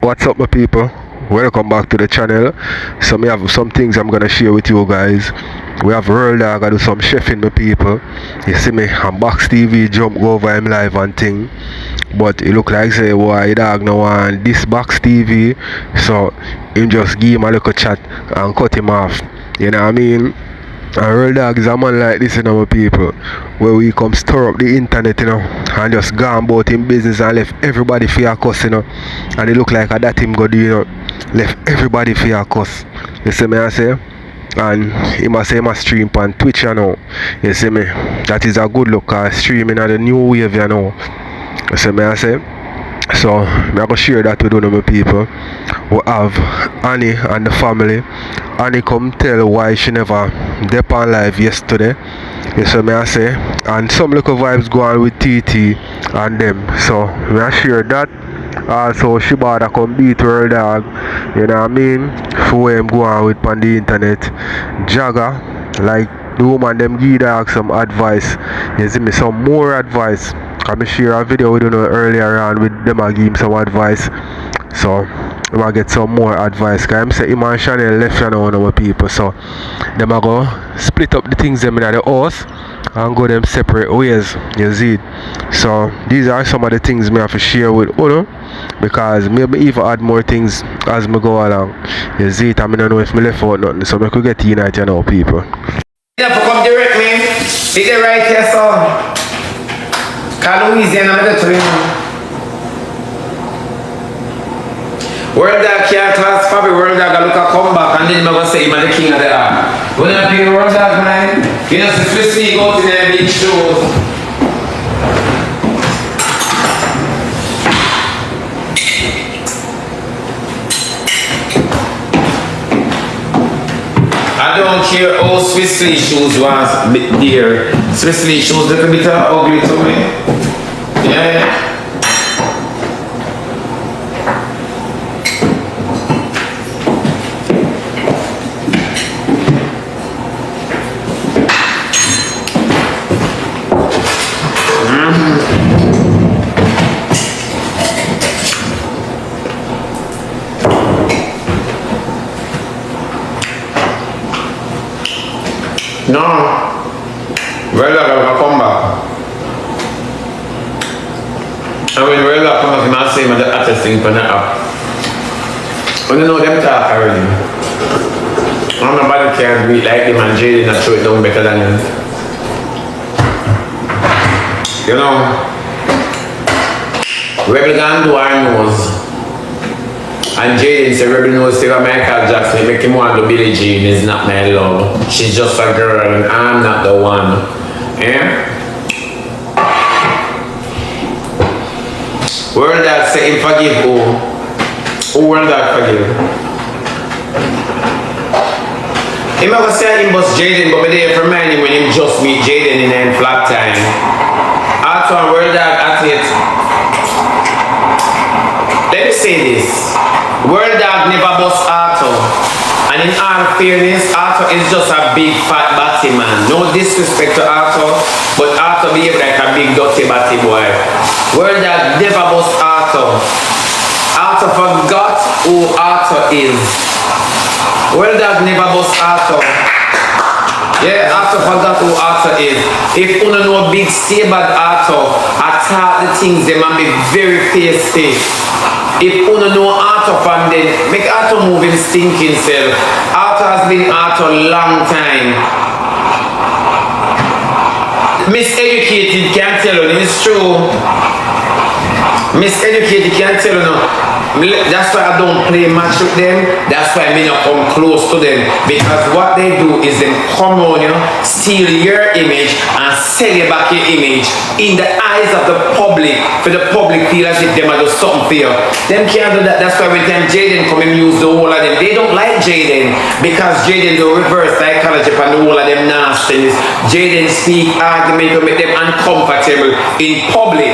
What's up my people, welcome back to the channel. So me have some things I'm gonna share with you guys. We have Real Dog, I do some chefing my people. You see me on Box TV jump go over him live and thing, but it look like say why dog no want this Box TV, so him just give him a little chat and cut him off, you know what I mean. And Real Dog is a man like this, you know, my people, where we come stir up the internet, you know, and just go about him business and left everybody for your cuss, you know. And it look like that him go do, you know, left everybody for your cuss. You see me I say? And he must say he must stream on Twitch, you know. You see me? That is a good look, cause streaming at the new wave, you know. You see me I say? So I'm gonna share that with one of my people. We have Annie and the family. Annie come tell why she never dep on live yesterday. You see me I say? And some little vibes go on with TT and them. So I'm gonna share that. Also she bought a come beat Real Dog, you know what I mean, for where I'm going with on the internet. Jagger, like the woman them give dog some advice. You see me, some more advice. I share a video with you know earlier on with them I give him some advice. So I'm gonna get some more advice. Cause I'm saying him and Chanel left you know one of my people. So them I go split up the things them in the house and go them separate ways. You see it? So these are some of the things me have to share with you know, because maybe even add more things as me go along. You see it? I don't know if me left out nothing. So I could get united you know people. You have to come direct me. Did they right here so? Call Louisiana, I'm going to you. World Dog can't class Fabi, World Dog look a come back and then I'm going to say I'm the king of the art. When I play World Dog man, you know, since we see go to the big shows. I don't care how Swiss Lee shoes was bit dear. Swiss Lee shoes look a bit ugly to me. Yeah. No, Real Dog will come back. And when Real Dog come back, he must say him the hottest thing for the app. When you know them talk already. I'm nobody can do it like them and Jayden and show it down better than him. You know, Rebel can do our nose. And Jayden said Rebel knows say Michael Jackson make him want to Billie Jean is not my love. She's just a girl and I'm not the one. Yeah? World Dog say him forgive who? Who World Dog forgive? He never say him was Jayden, but me there for remind him when him just meet Jayden in the flat time. Also on World Dog athlete. Let me say this. World Dog never bust Arthur, and in all fairness, Arthur is just a big fat batty man. No disrespect to Arthur, but Arthur behave like a big dirty batty boy. World Dog never bust Arthur. Arthur forgot who Arthur is. World Dog never bust Arthur. Yeah, Arthur forgot who Arthur is. If you don't know big stable Arthur, attack the things they might be very tasty. If you don't know Arthur from then, make Arthur move him stinking self. Arthur has been Arthur long time. Miseducated can't tell you, it's true. Miseducated can't tell you no. That's why I don't play match with them. That's why I may not come close to them. Because what they do is they come on you, steal your image and sell you back your image in the eyes of the public. For the public feel as if them are just something for you. Them can't do that. That's why every time Jayden come and use the whole of them, they don't like Jayden. Because Jayden do reverse psychology and the whole of them nastiness. Jayden speak argument to make them uncomfortable in public,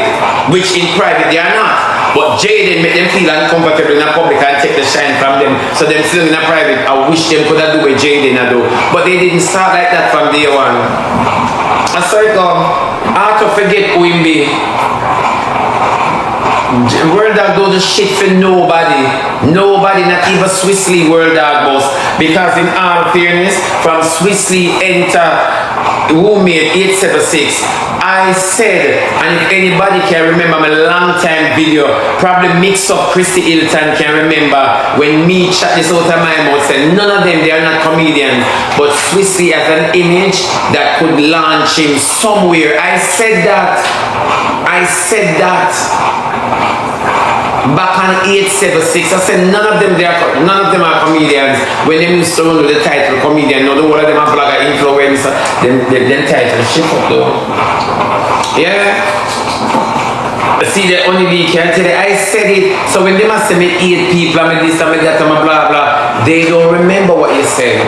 which in private they are not. But Jayden make them feel uncomfortable in the public and take the shine from them. So them still in the private, I wish them could have do what Jayden do. But they didn't start like that from day one. I saw it come, Arthur forget who him be. World Dog do the shit for nobody. Swissley World Dog Boss because in all fairness, from Swissley enter roommate 876, I said, and if anybody can remember my long time video, probably mix up Christy Hilton can remember when me chat this out of my mouth, said none of them, they are not comedians, but Swissley has an image that could launch him somewhere. I said that back on 876. I said none of them are comedians. When they used to run with the title comedian, no, the whole of them are blogger, influencer, then title shift up though. Yeah. See the only we can tell you, I said it. So when they must say me 8 people, I this, I that, I blah blah, they don't remember what you said.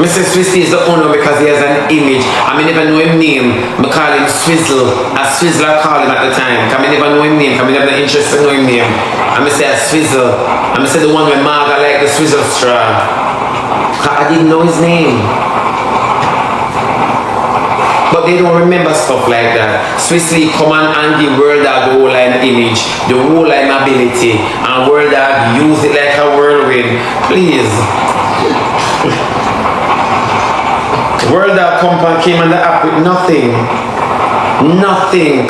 Mr. Swissley is the owner because he has an image. I never know his name. I call him Swizzle. A Swizzle I call him at the time. I never know his name. I never interested in knowing his name. I say a Swizzle. I say the one with Marga like the Swizzle straw. I didn't know his name. But they don't remember stuff like that. Swissley come and give World Dog the whole line image, the whole line ability, and World Dog use it like a whirlwind. Please. World Dog Company came on the app with nothing. Nothing.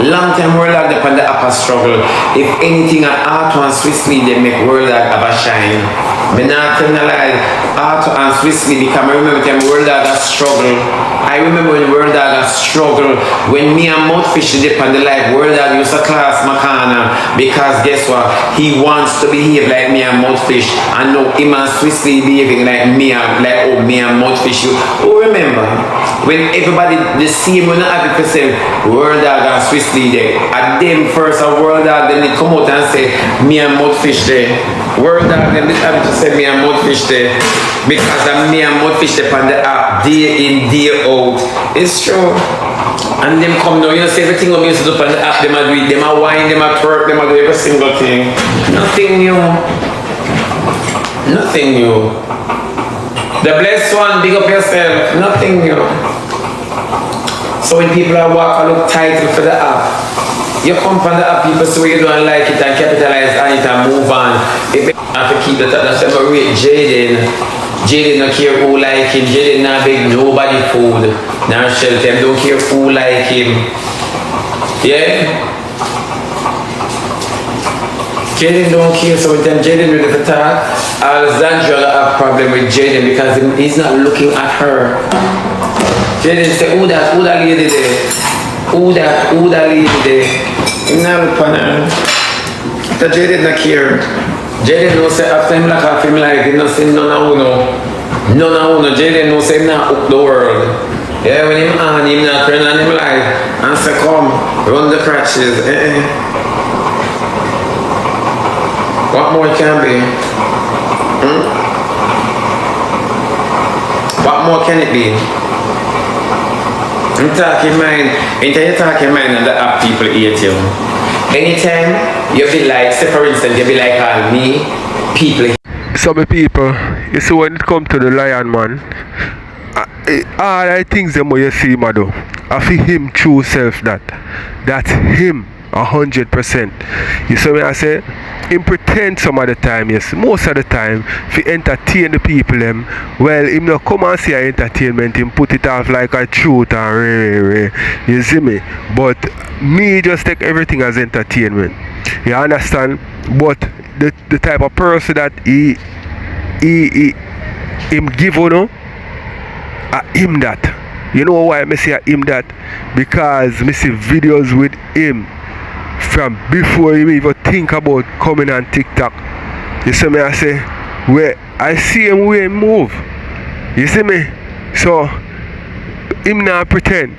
Long time World Dog on the app has struggled. If anything, at Arthur and Swissley, they make World Dog have a shine. But not telling a lie, Arthur and Swissley, because I remember time World Dog has struggled. I remember when World Dog has struggled. When me and Mouthfish did on the live, World Dog used to class Makana because guess what? He wants to behave like me and Mouthfish. And now him and Swissley behaving like me and me and Mouthfish. Oh, remember when everybody the same when I have to say World Dog and Swissley there. At them first a World Dog, then they come out and say me and Mouthfish there. World Dog, then they have to say me and Mouthfish there because I'm me and Mouthfish there on the app day in day out. It's true. And them come now, you know, say everything we used to do on the app, them a do it, them a whine, them a twerk, them a do every single thing. Nothing new. Nothing new. The blessed one, big up yourself. Nothing new. So when people are walking look title for the app, you come from the app, people say you don't like it and capitalize on it and move on. If you have to keep the top, that's separate Jayden. Jayden don't care who like him. Jayden not beg nobody food. Now shelter him, don't care who like him. Yeah? Jayden don't care, so when time Jayden ready to talk, Alexandra have a problem with Jayden because he's not looking at her. Jayden say, who that lady there? Who that lady there? He's not looking at her. The Jayden not care. Jayden no say after him like half him like he no say none of uno. Jayden no say him not up the world. Yeah, when him on him not turn on him like and say come run the crutches. What more can be? What more can it be? I'm talking mine. Until you talking mine and the app people hate you. Anytime you be like, say for instance, you be like all me, people. Some people, you see when it comes to the lion man, all the things them what you see him do, I feel him true self that's him 100%. You see me I say, him pretend some of the time, yes, most of the time, if he entertain the people them, well, him not come and see entertainment, him put it off like a truth and you see me, but me just take everything as entertainment, you understand, but the type of person that him give on him that, you know why I say him that, because me see videos with him from before you even think about coming on TikTok. You see me I say, where I see him way him move, you see me, so him not pretend.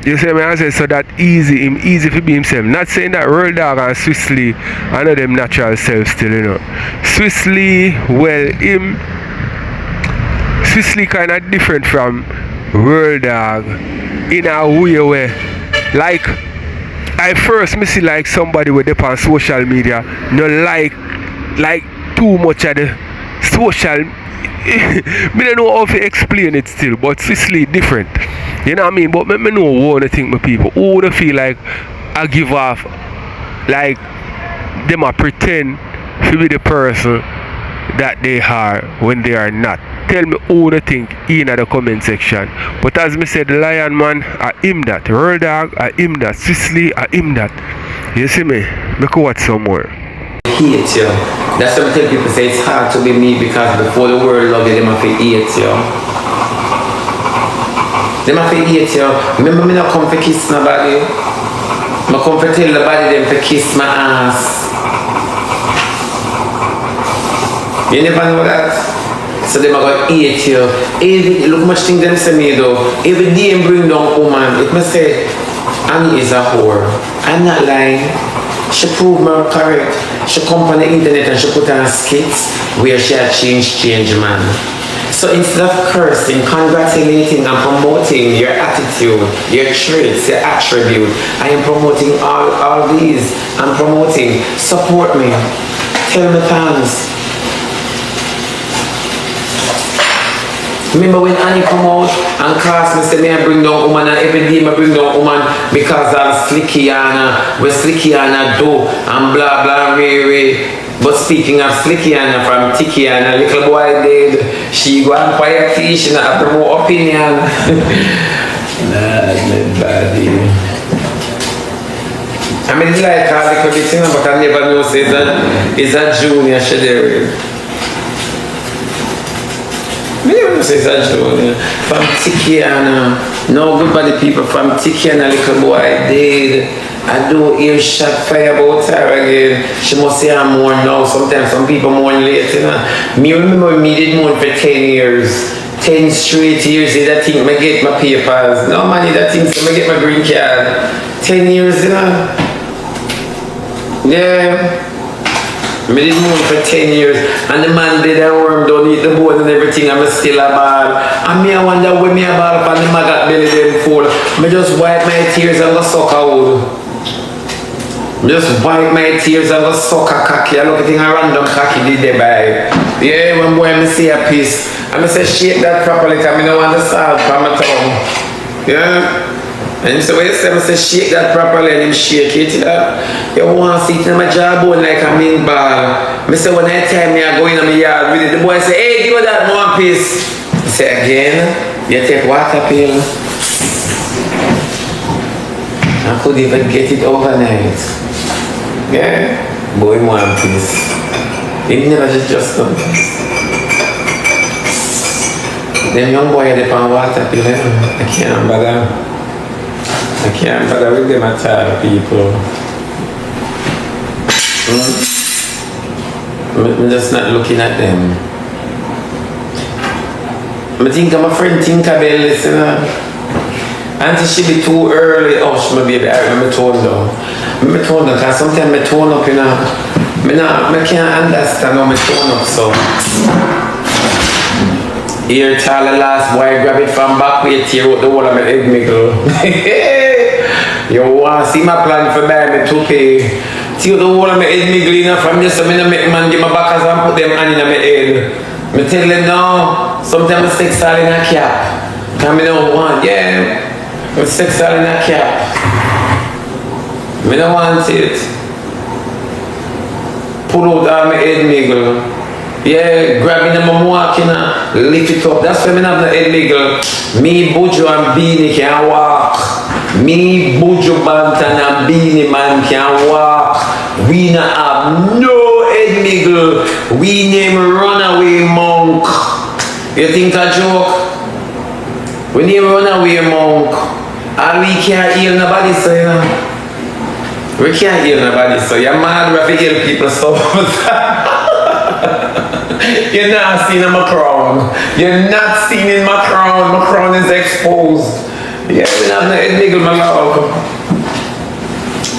You see me I say, so that him easy to be himself. Not saying that World Dog and Swissley I know them natural self still, you know. Swissley, well Swissley kind of different from World Dog in a way where like I first me see like somebody with up on social media no like too much of the social me don't know how to explain it still, but Swissley different. You know what I mean? But me know what I think my people who would feel like I give off like them a pretend to be the person that they are when they are not. Tell me who they think in the comment section. But as me said, the lion man, I him that. Real dog, I him that. Sisley, I him that. You see me? Make watch some more. Hate you. That's why I tell people say it's hard to be me because before the world love you, they must hate you. They must hate you. Remember me not come for kiss nobody. I come for tell the body them to kiss my ass. You never know that? So them are going to hate you. Look much thing them say me though. Every day them bring down woman. It must say, Annie is a whore. I'm not lying. She proved me correct. She come on the internet and she put on skits where she had change man. So instead of cursing, congratulating and promoting your attitude, your traits, your attribute, I am promoting all these. I'm promoting. Support me. Tell me thanks. Remember when Annie come out and cast me say me I bring down woman and every day I bring down woman because of Slickiana, what Slickiana do and blah blah ray. But speaking of Slickiana from Tickiana, little boy did, she go and quietly, she not have no opinion. Nah, my body. I mean it's like a little bit thing but I never know say it's a junior shedder. From Tickiana, no good body people from Tickiana, little boy did. I do earshot fire about her again. She must say I'm more now. Sometimes some people mourn late, you know. Me remember me did mourn for 10 years. 10 straight years, did I think I get my papers. No money that thing, so I get my green card. 10 years, you know. Yeah. I did moon for 10 years and the man did a worm, don't eat the bones and everything, I'm still a ball. And me I wonder when me a ball up and the maggot belly them full. I just wipe my tears and go suck a wood. I just wipe my tears and go suck a cocky. I look at thing a random cocky did they buy. Yeah, when boy me see a piece. And I say shake that properly because I don't want the salt from my tongue. Yeah. And so when you say shake that properly and him shake it, you want to see it in my jawbone like a mean ball. I say when I tell me I go in my yard with it, the boy say, hey, give me that one piece. I say again, you take water pill. I could even get it overnight. Yeah, boy one piece. It never just done this. Them young boy they on water pill, I can't bother. I can't bother with them at all, people. I'm just not looking at them. I think I'm a friend Tinkerbell, listener. Auntie she be too early. Oh, she may be I remember tone down. I tone down because sometimes I tone up, you know. I can't understand how I tone up, so. Here, Charlie last boy grab it from back way, tear out the whole of my head, mickle. You want to see my plan for buy me toupee. Tear out the whole of my head, mickle, from just a minute, make man give my back as and put them hand in my head. I tell them no, sometimes I stick salt in a cap. And I don't want, yeah, I stick salt in a cap. I don't want it. Pull out all my head, mickle. Yeah, grabbing them and walking and lift it up. That's why I have the head niggle. Me, Bujo and Beanie can walk. Me, Bujo Bantan and Beanie man can walk. We not have no head niggle. We name Runaway Monk. You think a joke? We name Runaway Monk. And we can't heal nobody, so you know. We can't heal nobody, so you're mad we have to heal people so You're not seeing my crown. You're not seeing in my crown. My crown is exposed. Yeah, we have no head niggle, my love.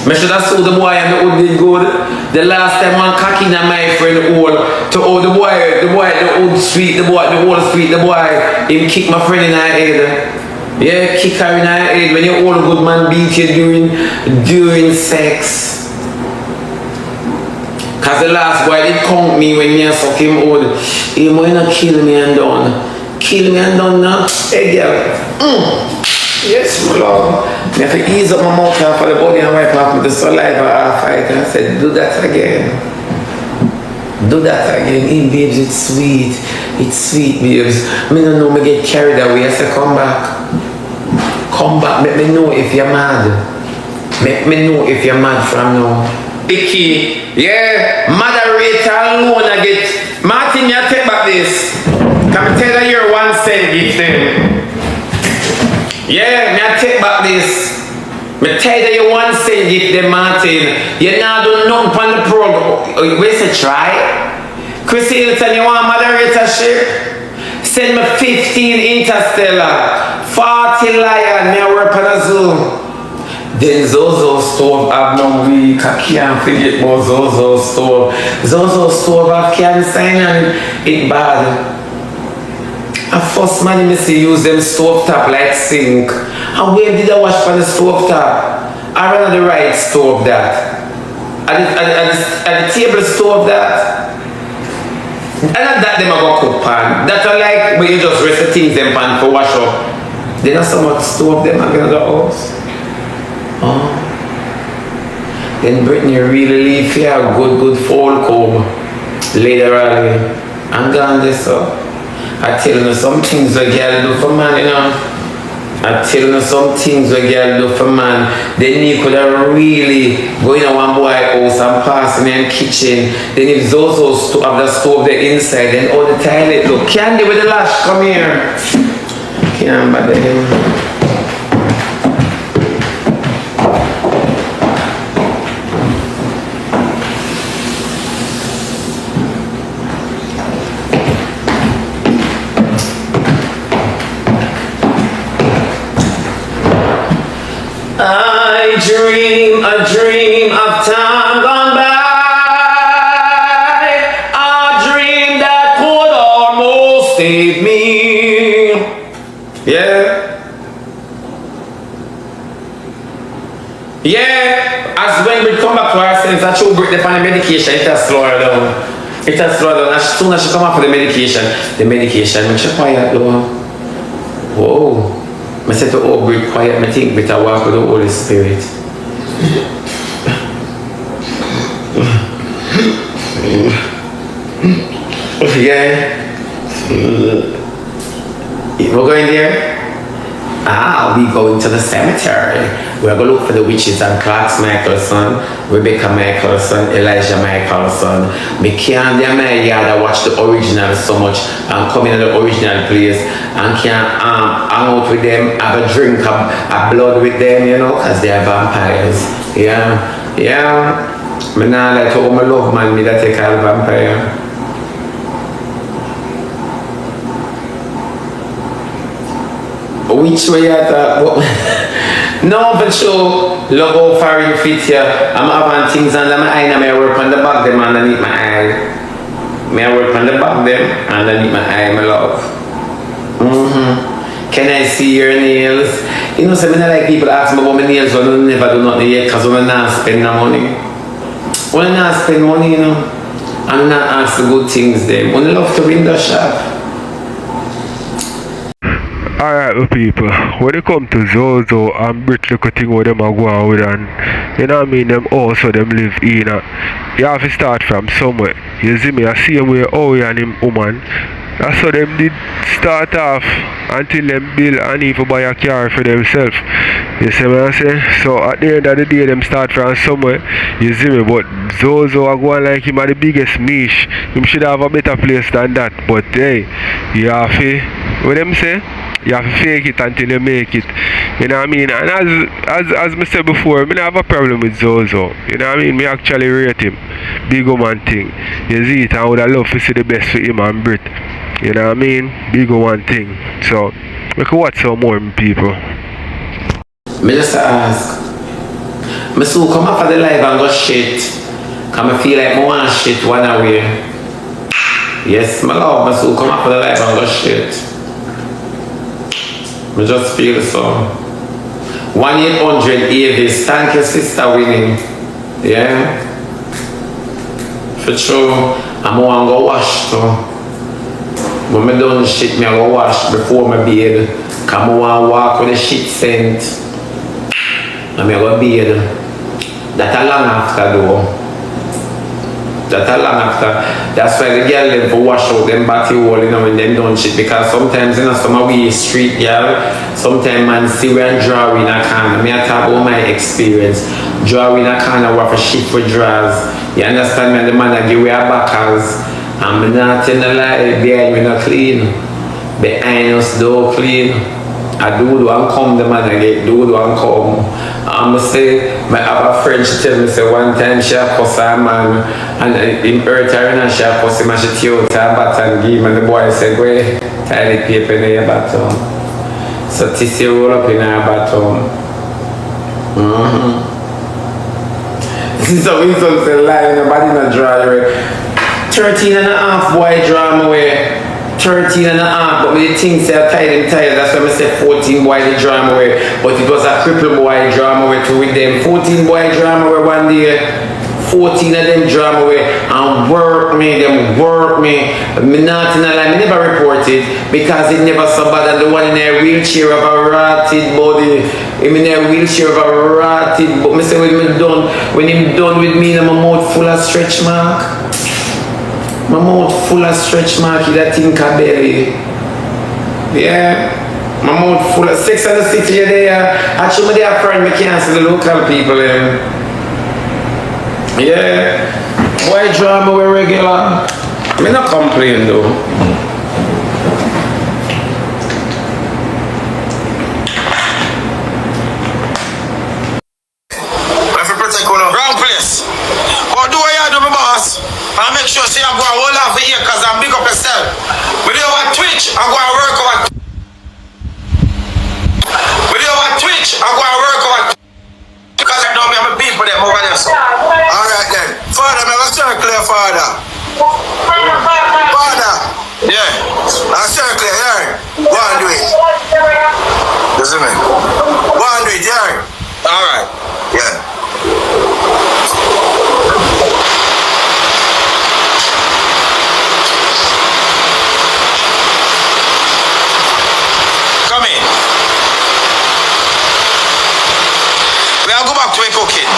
I should have saw the boy and the hood did good. The last time one cocky in my friend hole to the hood street, the old street, the boy, him kick my friend in the head. Yeah, kick her in the head when your old good man beat you during sex. Cause the last boy did count me when me suck him out. He might not kill me and done. Kill me and done now. Hey girl. Yes, my love. Me have to ease up my mouth for the body and wipe off with the saliva half right. And I said, do that again. Do that again. Hey, babes, it's sweet. It's sweet, babes. Me don't know, me get carried away. I said, come back. Come back. Let me know if you're mad. Let me know if you're mad from now. Icky. Yeah, moderator alone I get. Martin, you take back this. Can I tell you your 1 cent gift then? Yeah, me I take back this. Me tell you your 1 cent gift them, Martin. You now do nothing on the program. Where's the try? Chrissy Hilton, you want moderatorship? Send me 15 Interstellar, 40 Lion, me I work on a Zoom. Then Zozo stove have no week. I can't forget about Zozo stove. Zozo stove have cancer and it bad. I first man me see use them stove top like sink. And where did I wash from the stove top? I ran on the right stove that. At the table stove that. And not that them I go cook pan. That I like where you just rest the things them pan for wash up. Then I so much stove them again the house. Oh. Then Brittany really leave here a good fall comb. Literally. I'm gone this up. I tell you some things a girl do for man, you know. I tell you some things a girl do for man. Then you could have really go in a one boy house and pass in the kitchen. Then if Zozo have the stove there inside, then all the toilet look. Candy with the lash, come here. Can't bother him. I dream a dream of time gone by. A dream that could almost save me. Yeah. Yeah. As when we come back to our sense, I should break the medication, it has slowed her down. It has slowed her down. As soon as she come up for the medication makes her quiet though. Whoa. I said to oh, breathe quiet, I think better walk with the Holy Spirit. Yeah. We're going there? We going to the cemetery. We're going to look for the witches and Clark's Michaelson, Rebecca Michaelson, Elijah Michaelson. Me can't do my yard watch the original so much and come in the original place and can't hang out with them, have a drink, have blood with them, you know, because they are vampires. Yeah, yeah. Me not like to all my love man, me that take all vampire. Which way you thought? No, but sure. Look how far you fit here. I'm having things under my eye and I work on the back them underneath my eye. May I work on the back them underneath my eye, my love. Can I see your nails? You know, so I like people ask me about my nails, but I never do nothing yet because I'm not spend no money. When I not spend money, you know, I'm not ask the good things them. When I love to window shop. Alright people, when it come to Zozo and BRIT look at thing what them are going with and you know what I mean, them also them live in you have to start from somewhere. You see me, I see him with Owie and him woman. That's how them did start off until them build and even buy a car for themselves. You see what I say? So at the end of the day them start from somewhere. You see me, but Zozo are going like him are the biggest niche. Him should have a better place than that. But hey, you have to, what them say? You have to fake it until you make it. You know what I mean? And as I said before, I don't have a problem with Zozo. You know what I mean? I actually rate him. Big woman thing. You see it, I would have loved to see the best for him and BRIT. You know what I mean? Big one thing. So, we can watch some more people. Me just ask. Me so come up for the live and go shit. Cause I feel like I want shit one away. Yes, my love, me so come up for the live and go shit. I just feel so. 1-800 Avis. Thank you, sister winning. Yeah. For sure. I'm going to go wash too. When I done shit, me I go wash before my bathe. Cause I want to walk with the shit scent. And I go bathe. That a long after though. That a long after. That's why the girl them for wash out them body hole, you know, when them done shit. Because sometimes, you know, some of we street girl, sometimes man see we draw in a corner. Me I talk about my experience. Draw in a corner what for shit for draws. You understand me? The man I give we a backers. And me not in the lie, behind me not clean. Behind us door clean. I do and come the man I get do and come. And I say, I have a friend, she tell me, say one time she a cuss her man and him hurt her and she a cuss him and she tear out her bat and give him and the boy said, go tie the paper in your bottom. So Tissy roll up in her bottom. So we don't say lie, nobody not draw away. 13 and a half boy draw me away. 13 and a half, but the things say I tied them tired, that's why I say 14 boy they draw me away. But it was a cripple boy draw me away too with them. 14 boy draw me away one day. 14 of them draw me away and work me, them work me. Me not in a lie, me never reported because it never so bad. And the one in a wheelchair of a rotted body. Him in a wheelchair of a rotted, but me say when him done with me, my mouth full of stretch mark. My mouth full of stretch mark, that thing can belly. Yeah. My mouth full of 6 and the city there. Actually, they are friend, me can't see the local people. Yeah. Boy, drama we regular. Me not complain though. I feel protect one wrong place. But do what you do, my boss. And make sure say I go and hold off here because I big up yourself. But you over Twitch, I go and work over. But you over Twitch, I go and work over. Because I know me, I'm a people them over there. So. Alright then. Father, I'm a circle here, Father. Father. Yeah. I'm circle here. Go and do it. You see me? Go and do it, yeah. Alright. Yeah. Come in. We'll go back to a cooking.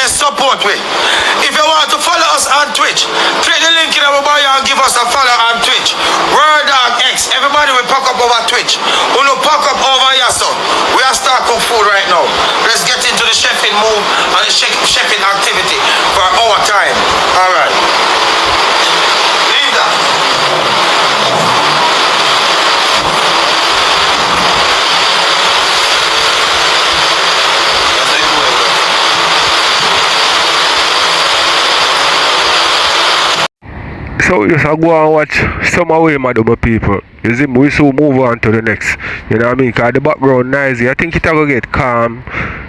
Support me. If you want to follow us on Twitch, click the link in our bio and give us a follow on Twitch. Word dog X. Everybody will pack up over Twitch. We will pack up over here, so we are starting food right now. Let's get into the chefing move and the chefing activity for our time. Alright. Leave that. So we just go and watch some of way my people. You see, we so move on to the next. You know what I mean? Because the background noisy. I think it's going to get calm.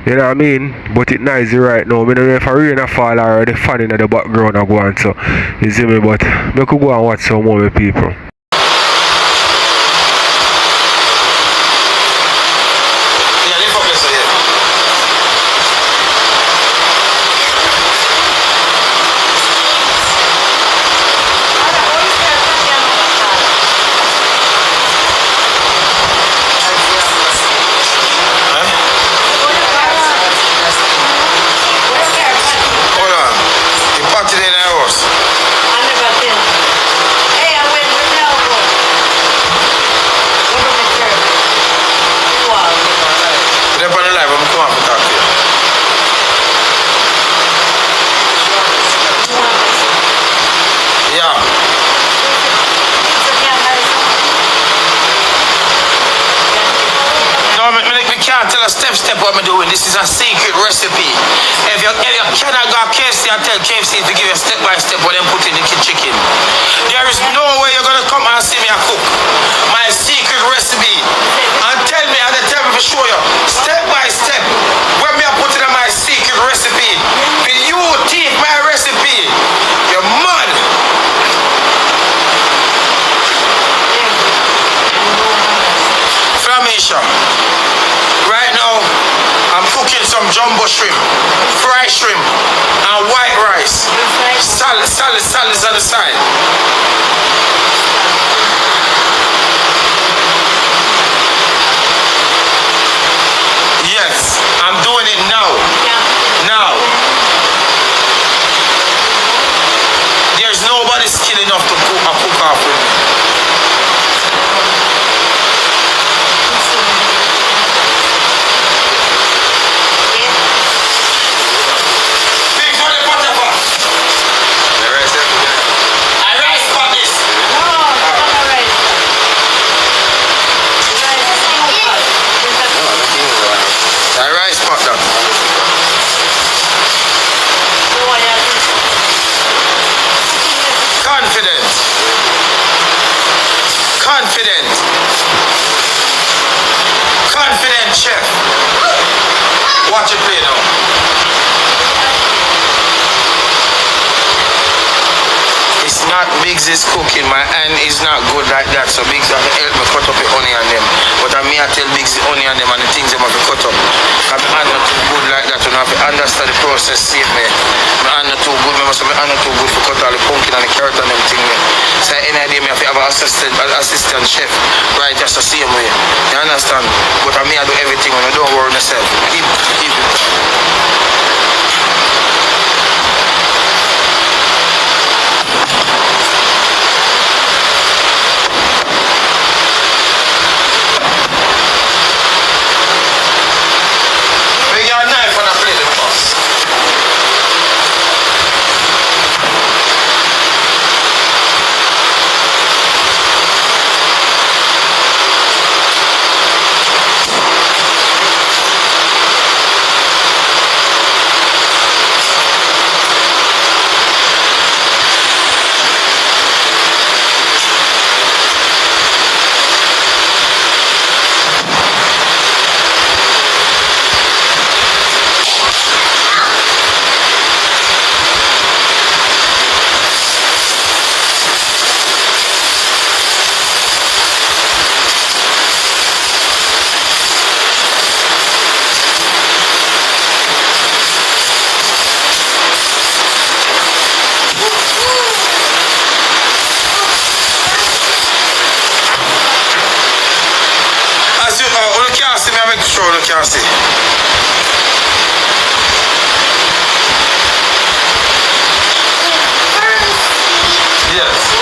You know what I mean? But it's noisy right now. I don't know if a rain a fall or the fan in the background are going. So, you see me? But we could go and watch some more people. Step what I'm doing. This is a secret recipe. If you cannot go KFC and tell KFC to give you a step by step what them put in the chicken, there is no way you're gonna come and see me a cook my secret recipe and tell me for show you step by step what me I put in my secret recipe. When you take my recipe, you're mad. Flamisha. Right now, I'm cooking some jumbo shrimp, fried shrimp, and white rice. Salads on the side. Yes, I'm doing it now. Now. There's nobody skilled enough to cook off with me. Confident chef. Watch it play now. It's not BRIT's cooking. My hand is not good like that, so BRIT have to help me cut up the onion them. But I tell BRIT the onion them and the things them have to cut up. My hand not too good like that, you have to understand the process. Save me. My hand not too good. My hand not too good for cut all the pumpkin and the carrot and them thing. So any idea me have to have an assistant chef, right? Just the same way. You understand? But I do everything when I don't worry myself. Keep it. Can't see. Yes.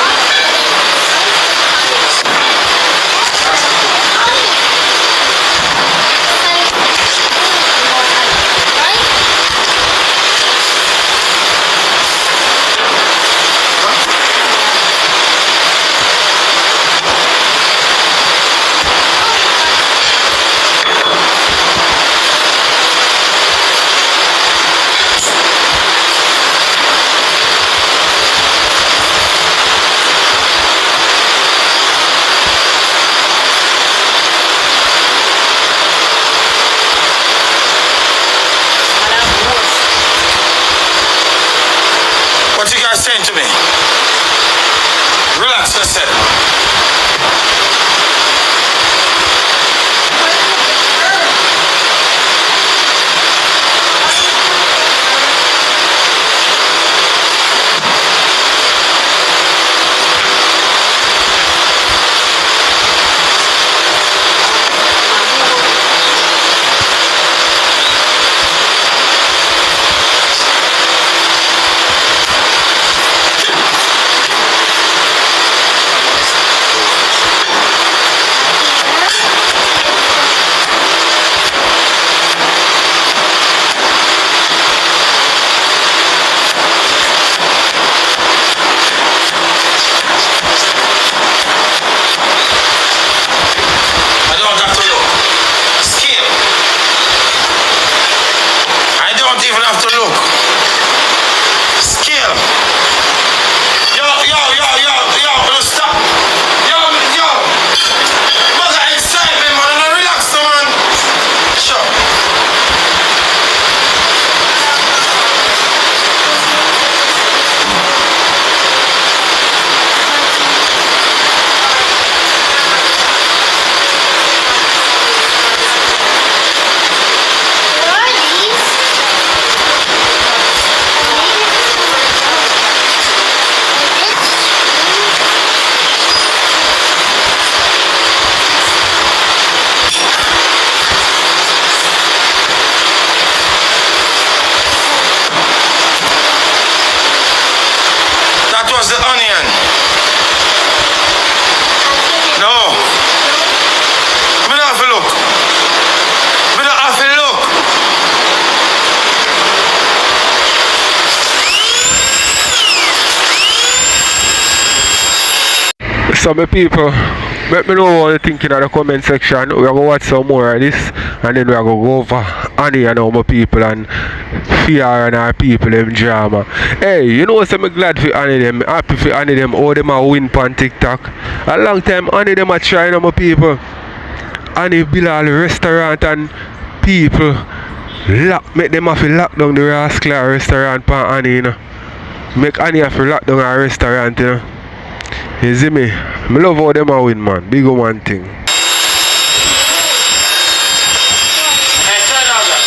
Listen to me. Relax yourself. I don't have to look. Skill. I don't even have to look. Skill. Yo, stop. Yo. Mother excitement, man. Now relax, no, man. Sure. That was the onion. No. Me not have to look. Me not have to look. So my people, let me know what you think in the comment section. We are going to watch some more of this and then we are going to go over Annie and all my people and fear and our people them drama. Hey, you know what, I'm glad for Annie them, happy for Annie them, all them are win on TikTok. A long time Annie them are trying on my people. Annie Bilal restaurant and people make them have to lock down the rascal restaurant for Annie, you know. Make Annie have to lock down a restaurant, you know. You see me? I love how them a win, man. Big one thing. Hey, turn on that.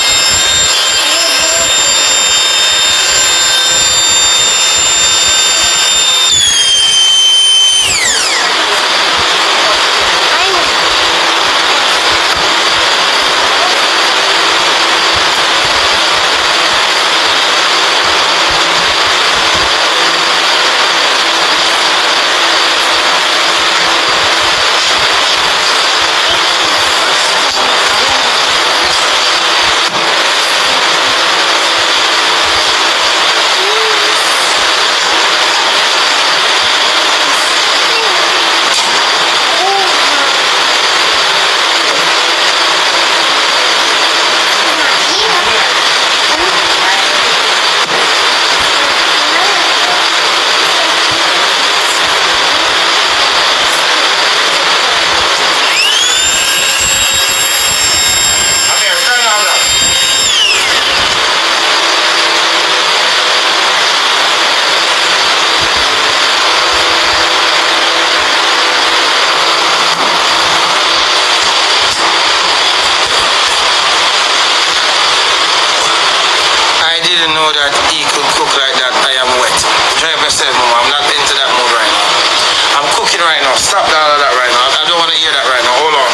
Know that he could cook like that. I am wet. Drive yourself, mama. I'm not into that mood right now. I'm cooking right now. Stop all of that right now. I don't want to hear that right now. Hold on.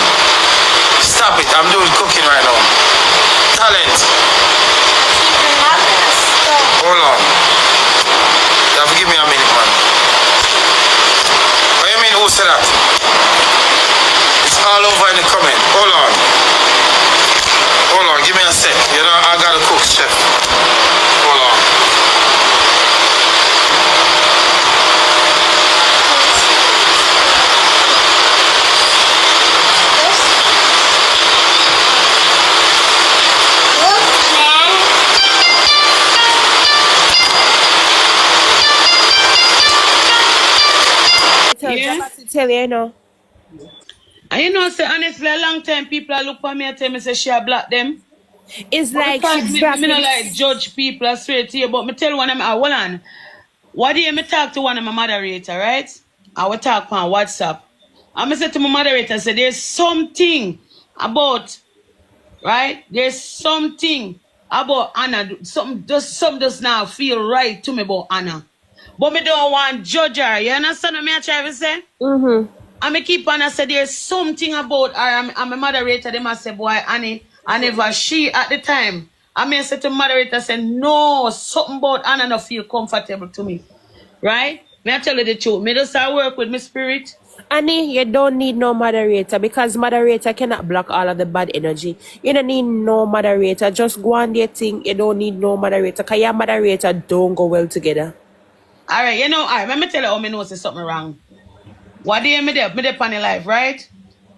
Stop it. I'm doing cooking right now. Talent. Hold on. You have to give me a minute, man. What do you mean, who said that? It's all over in the comment. Hold on. Hold on. Give me a sec. You know, I gotta cook, chef. Hold on. Tell you, you know. And you know, say honestly, a long time people look for me and tell me say she a black them. It's like Because she me black not like judge people, I swear to you, but me tell one of them, hold on. What day me talk to one of my moderator, right? I will talk on WhatsApp. I said to my moderator, I said, there's something about, right? There's something about Anna. Something does not feel right to me about Anna. But me don't want to judge her. You understand what I try to say? Mm-hmm. And me keep on, I say, there's something about her. I'm a moderator. They must say, boy, Annie, I never she at the time. I may say to moderator, say, no, something about Anna not feel comfortable to me. Right? May I tell you the truth? Me just start work with my spirit. Annie, you don't need no moderator because moderator cannot block all of the bad energy. You don't need no moderator. Just go on your thing. You don't need no moderator because your moderator don't go well together. All right, you know, all right, let me tell you how me know say something wrong. What day me there on the live, right?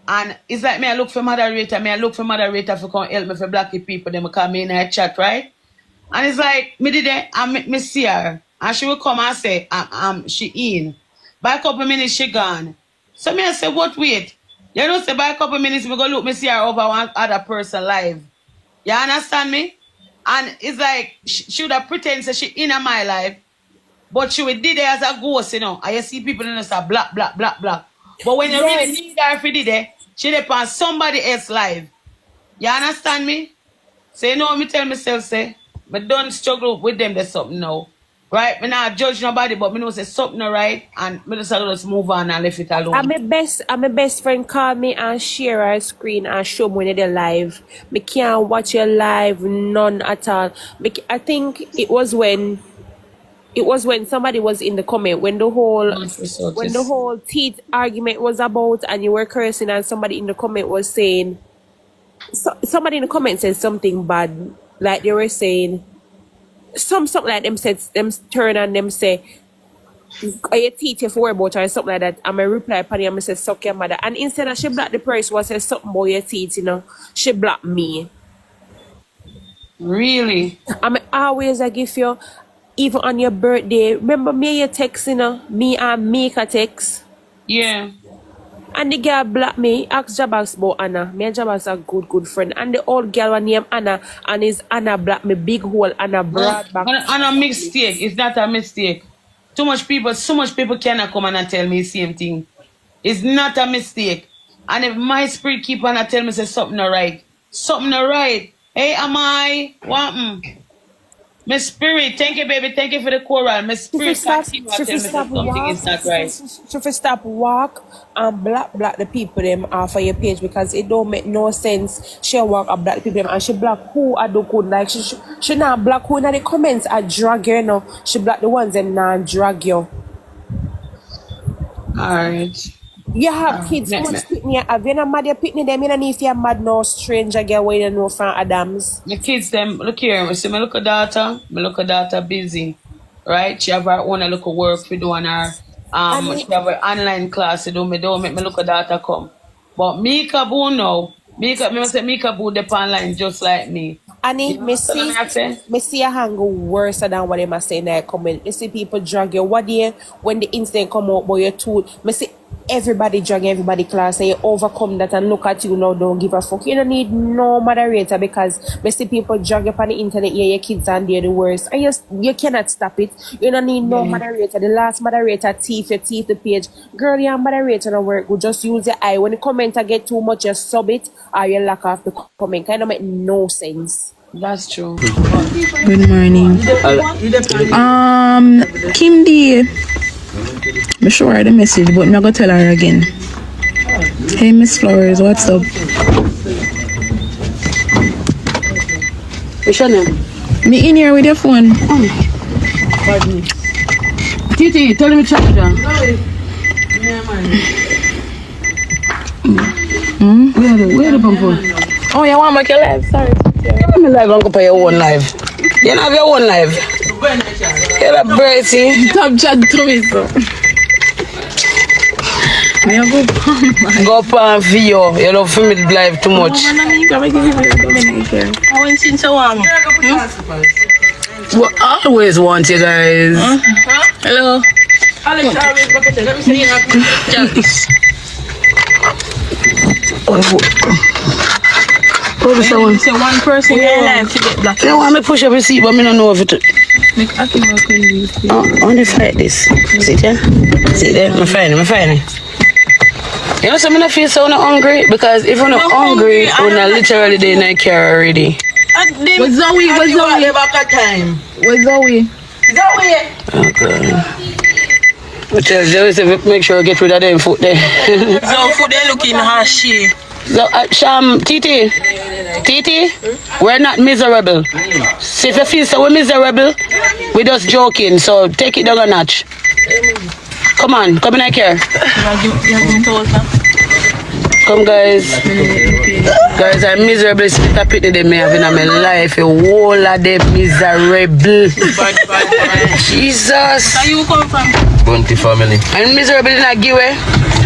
And it's like me I look for moderator for come help me for black people, them come in a chat, right? And it's like me did it and me see her. And she will come and say, she in. By a couple minutes she gone. So me I say, what wait? You know, say by a couple minutes me go look, me see her over one other person live. You understand me? And it's like she would have pretend that she in my life. But she would did it as a ghost, you know. And you see people in the say black. But when you really need her for did it, she depend on somebody else live. You understand me? So you know me tell myself, say, but don't struggle with them, there's something now. Right? Me not judge nobody, but me know say something right, and me just move on and leave it alone. And my best friend call me and share her screen and show me when they're live. Me can't watch your live, none at all. I think it was when somebody was in the comment when the whole teeth argument was about and you were cursing and somebody in the comment was saying somebody in the comment said something bad, like they were saying something like them turn and them say, are your teeth if you worry about her or something like that, and I reply upon and I say suck your mother, and instead of she block the person who says something about your teeth, you know, she blocked me. Really? I always give you, even on your birthday, remember me your text, you know, me and Mika text. Yeah. And the girl blocked me, asked Jabaz about Anna. Me and Jabaz are good friend. And the old girl named Anna, and his Anna blocked me big hole and a broad back. And a mistake. It's not a mistake. So much people cannot come and tell me the same thing. It's not a mistake. And if my spirit keep on tell me say something not right. Something not right. Hey, am I? What? My spirit, thank you, baby. Thank you for the choral. My spirit can't keep on telling me something is not right. So if you stop walk and block the people them off of your page because it don't make no sense. She walk and block the people them and she block who I do good. Like she not block who in the comments I drag you, you know. She block the ones that not drag you. Alright. You have kids, how much pitney have you? Not mad your pitney them, you don't need if you're mad no stranger girl where you know from Adams. The kids them, look here, I see my little daughter busy. Right? She have her own little work for doing her she have her online class to do me, don't make my little daughter come. But Mika Boo now, Mika Boo the online just like me. Annie, me see a hang worse than what they must say in that comment. You see people drag you. What day when the incident come out about your tooth, me see everybody drag everybody class and you overcome that and look at you now, don't give a fuck. You don't need no moderator because me see people drag up on the internet, yeah, your kids and they're the worst. And you cannot stop it. You don't need no moderator. The last moderator teeth the page. Girl, your moderator don't work good. Just use your eye. When the commenter get too much, you sub it or you lock off the comment. Kind of make no sense. That's true. Good morning. Kim D. I'm sure I the message, but I'm not gonna tell her again. Hey Miss Flowers, what's up? What's your name? Me in here with your phone. Pardon me. Titi, tell me check it down. Where the pump for? Oh, you want to make your live? Sorry. I'm live, I'm going to pay your own live. You don't have your own live. You're a Bertie. Stop chat to me, so. Go up and video. You don't film it live too much. I want to see one. We always want you guys. Hello. Let me see Say one person in your life to get black. They want me push up a seat, but I don't know if it. Make Aki work on you. Oh, I want to fight this. See there? See there? I'm fine. You know, so I feel so hungry because if I'm not hungry, I'm literally there in the car already. Where's Zoe? Where's Zoe? Where's Zoe? Okay. But Zoe said make sure I get rid of them foot there. So food they looking hashy. So, Titi, we're not miserable. So if you feel so we're miserable, we're just joking. So take it down a notch. Come on, come in here. Come guys. Guys, I'm miserable. Split a pity they may have in my life. A whole of them miserable. Jesus. Where you come from? Bounty family. I'm miserable in a giveaway.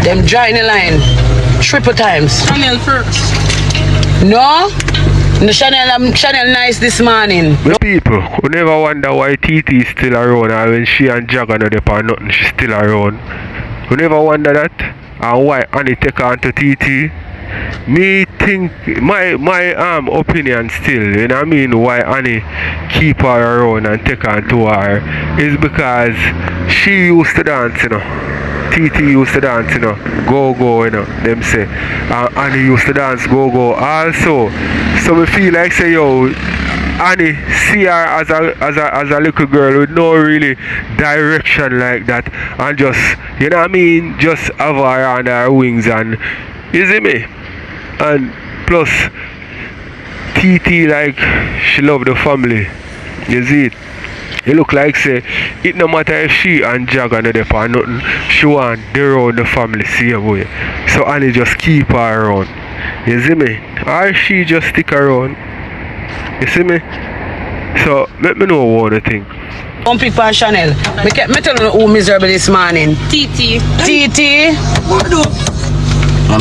Them dry in the line. Triple times. Chanel first. No? The Chanel nice this morning. The people who never wonder why TT is still around or when she and Jagger no depend nothing, she's still around. Who never wonder that? And why Annie take on to TT? Me think my opinion still, you know what I mean, why Annie keep her around and take on to her is because she used to dance, you know. TT used to dance, you know, go, you know, them say. Annie used to dance go also. So we feel like say, yo, Annie see her as a little girl with no really direction like that, and just, you know what I mean, just have her on her wings, and you see me? And plus TT like she love the family. You see it? It look like say it no matter if she and Jagger no depend nothing, she want around the family same way. So Annie just keep her around. You see me? Or she just stick around. You see me? So let me know what you think. Don't pick for Chanel. Me tell you who miserable this morning. TT.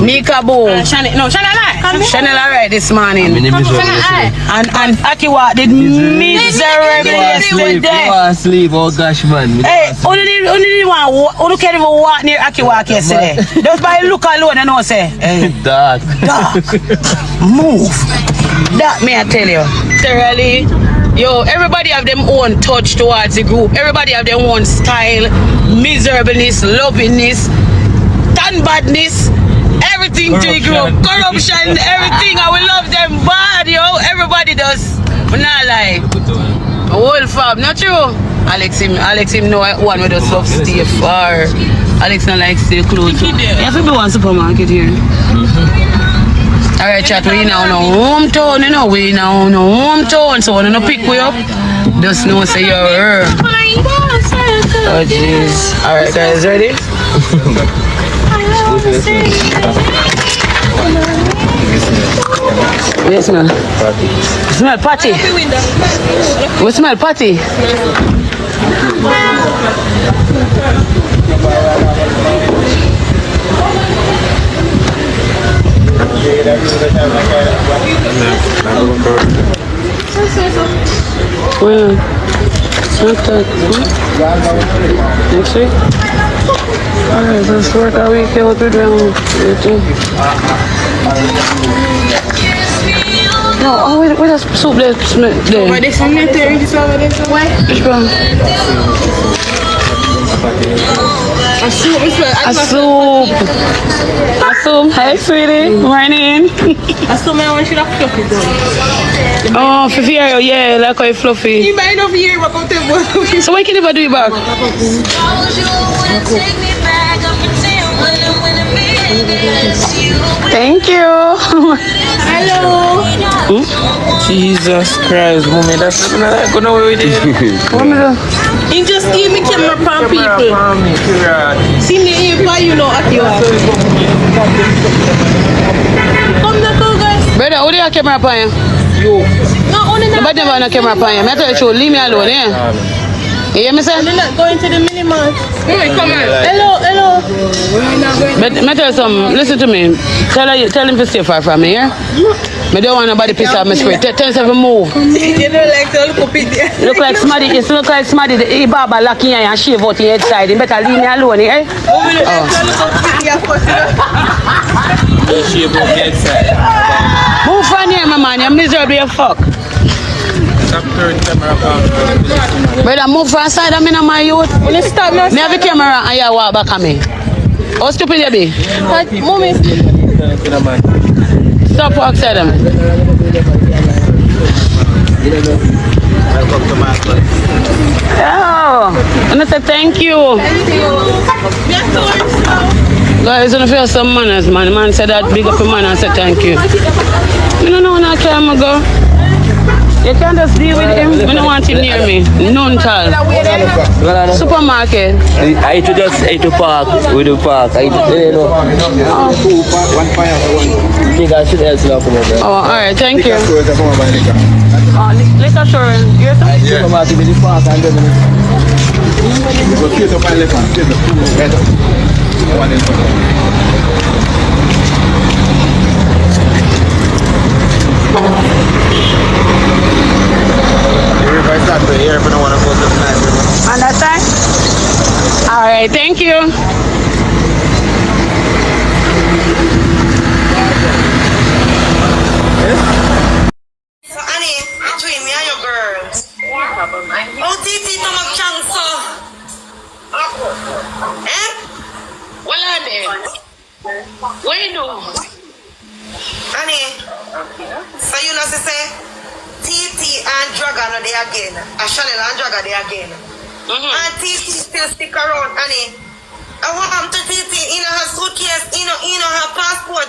Mika Boo. Chanel alright. Chanel alright this morning. And Akiwa did miserable You sleep, oh gosh man. Hey, only one can't even walk near Akiwa yesterday. Just by look alone, I know say. Hey, dog. Move. That me I tell you. Thoroughly. Yo, everybody have them own touch towards the group. Everybody have their own style, miserableness, lovingness, tan badness, everything to the group. Corruption, everything. I will love them bad, yo. Everybody does. But not like a whole fam, not true. Alex him know one with us love stay far. Alex not like stay close. Yeah, we be one supermarket here. Alright, chat, we now no hometown, you know, we now no hometown, so when you pick we up, just know say you're her. Oh jeez. Alright guys, ready? We smell? Smell patty. We smell patty. Well, next week? Alright, let's work our week out with them. No, oh, wait a soup there. Over this cemetery, this over this way. Which one? A soup, A soup. Hey, sweetie. Morning. I saw my one should have fluffy though. Oh, Fifi, yeah, like how fluffy. You might not hear about the So why can you never do it back? Thank you. Hello. Jesus Christ, mommy, that's not like go nowhere with it. He just give me camera from people. See me here for you know at you. Come the go guys. Brother, who do you have camera upon you? No, only that. Nobody have no camera upon you. I tell you, leave me alone, yeah? You hear me say? We're not going to the mini mart. Come on. Hello. But me tell you something, listen to me. Tell him to stay far from me, yeah? I don't want nobody piss off my spirit. Tell yourself to move. You don't like to look up in there. Look like Smaddy, you look like Smaddy, the barber locking you and shave out your head side. You better leave me alone, eh? Move from here, my man, you're miserable as fuck. Brother, move from side of me now, my youth. When you stop now, Me have a camera and you walk back at me. How stupid you be? Mommy. Stop walk side of me. Oh, and I say thank you. Guys, I feel some manners, man. The man said that big up a man and say thank you. I don't know when I can go. You can't just deal with him. I don't want him near me. None child. Supermarket. I to just to park with the park. I know. Oh, alright, thank you. Liquor store. Here's some? Understand? Alright, thank you. So, Annie, between me and your girl. Oh, Titi, to my chance, so. Eh? What are they? What you do? Annie, so you know, say, Titi and Dragon are there again. Chanel and Dragon there again. And Titi still stick around, Annie. I want to Titi in her suitcase, in her passport,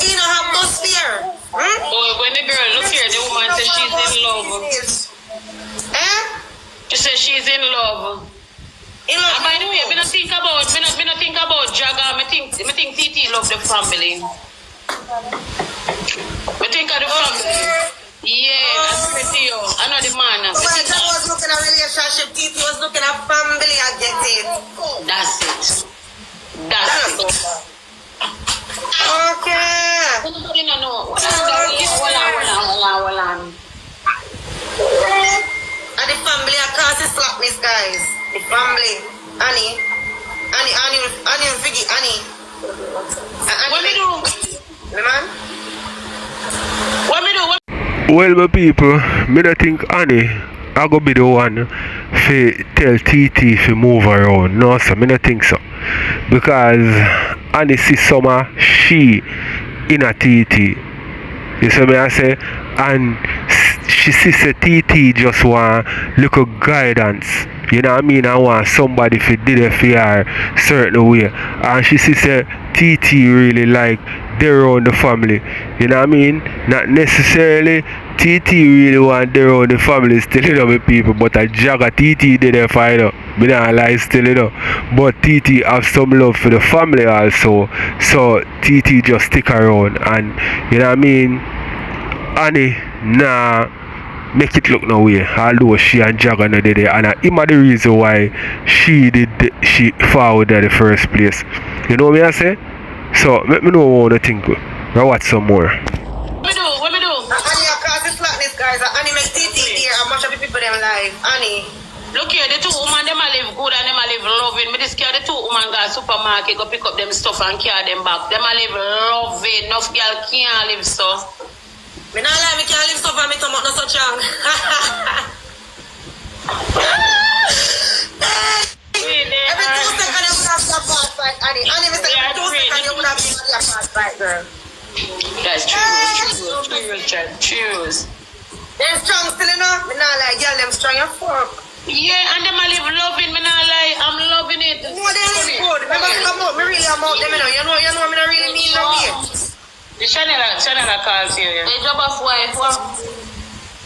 in her bus fare. Oh, when the girl look here, the woman says she's in love. Eh? She says she's in love. In love. And by the way, me not think about Jaga. Me think Titi love the family. Me think of the family. Yeah, that's pretty. I know the man. So when Jaga was looking at relationship, Titi was looking at family, I get it. That's it. That's it. Okay. Nobody know. Hold on. And the family are causing slackness, guys. The family. Annie, Figgy, Annie. What me do? The man? What me do? Well, my people, me don't think Annie I go be the one to tell TT to move around. No, sir, me don't think so. Because Annie see summer she in a TT. You see me I say? And she see say TT just want little guidance. You know what I mean? I want somebody to do it for her certain way. And she see say TT really like they're around the family. You know what I mean? Not necessarily TT really want their own the family still, you know, with people, but a Jaga TT didn't find out. Me not lie still, you know. But TT have some love for the family also. So TT just stick around and you know what I mean? Annie nah make it look no way. Although she and Jaga no did it, and him are the reason why she forward at the first place. You know what I say? So let me know what you think. Now watch some more. What me do? Annie, I cause the slackness, guys. Annie make TT there and much of the people them live. Annie. Look here, the two women, them a live good and them a live loving. Me just care the two women go to supermarket, go pick up them stuff and carry them back. Them a live loving. Enough girl can't live so. Me not lie, me can't live stuff and me stomach not so strong. Every 2 seconds you would have a fast fight, Annie. Annie, me say every 2 seconds you would have a fast fight, girl. That's true. They're strong still, you know? Me not lie, girl, them strong as fuck. Yeah, and them a live loving, me not lie, I'm loving it. No, they live good. Remember, come out, me really am out them, you know, me not really mean no way. The channel calls you. They drop off wife.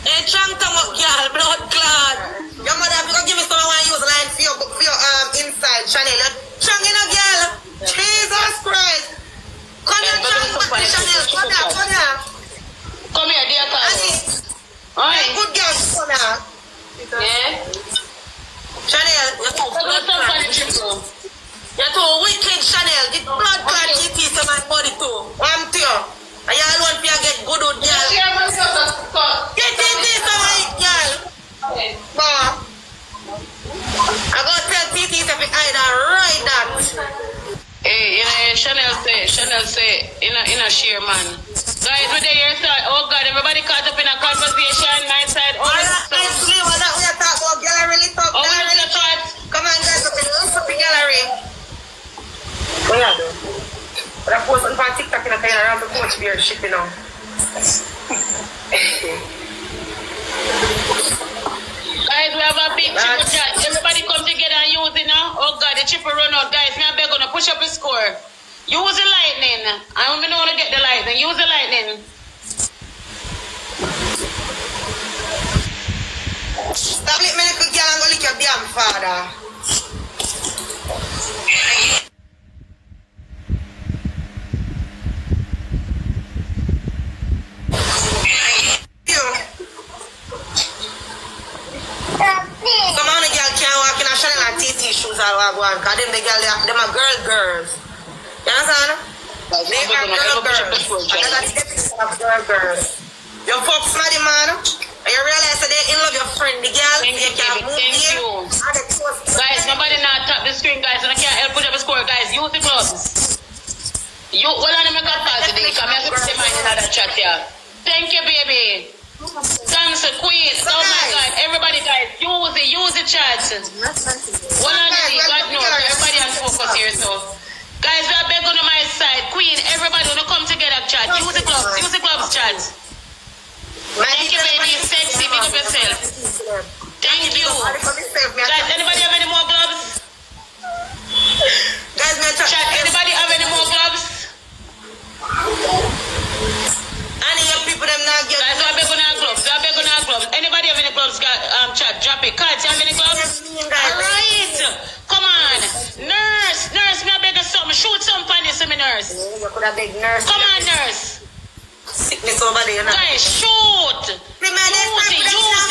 Hey, strong tongue up, girl, blood clot. Your mother, if you can give me some I want to use line for your inside channel. Strong, you know, girl. Jesus Christ. Come here, strong, back to channel. Come here. Come here, dear cousin. Hey, good girl, come here. Yeah? Chanel, you're too wicked, Chanel. The blood clot GT to my body too. I'm to you. And you alone for you get good old girl. Get in this, alright, girl. But I got to tell TT if I either ride that. Hey, you know, Chanel channel say in a share, man. Guys, we're there, start. Oh God, everybody caught up in a conversation. My side, all this stuff. Actually, what we are talking about, gallery, really talk. Oh, Gallery, really talk. Come on, guys, up in the gallery. What you do? But I post on TikTok and I kind of around the coach beer shit, you know. Guys, we have a big triple chat. Everybody come together and use it now. Oh God, the triple run out. Guys, me and Beck gonna push up the score. Use the lightning. I don't even know how to get the lightning. Use the lightning. Stop letting me little girl and go lick your damn father. Come on, the girl can't walk in a Chanel and TT shoes all I want. Because them the girl, them are girls. You understand? They are girls. And that's the definition of girls. You fuck smarty man, and you realize that they in love your friend, the girl. Thank you, baby. Thank you. Guys, nobody not tap the screen, guys, and I can't help put up a score, guys. Use the gloves. You, hold on, make a pause today. Come here, put the mind in that chat here. Thank you, baby. Thanks, Queen. Oh my God, everybody, guys, use the chat. Hold on, God knows. Everybody has focus here, so. Guys, we are back on my side. Queen, everybody wanna come together, chat. Use the gloves, chat. Thank you, baby. Sexy. Big up yourself. Thank you. Guys, anybody have any more gloves? Guys, chat, anybody have any more gloves? Any of people them not get. Guys, we are back on our gloves. Anybody have any gloves? Chat, drop it. Cards, you have any gloves? Alright. Come on. Nurse, me a beg of something. Shoot some funny, me nurse. You could have big nurse. Come on, nurse. Sickness over there, you know. Guys, shoot. Use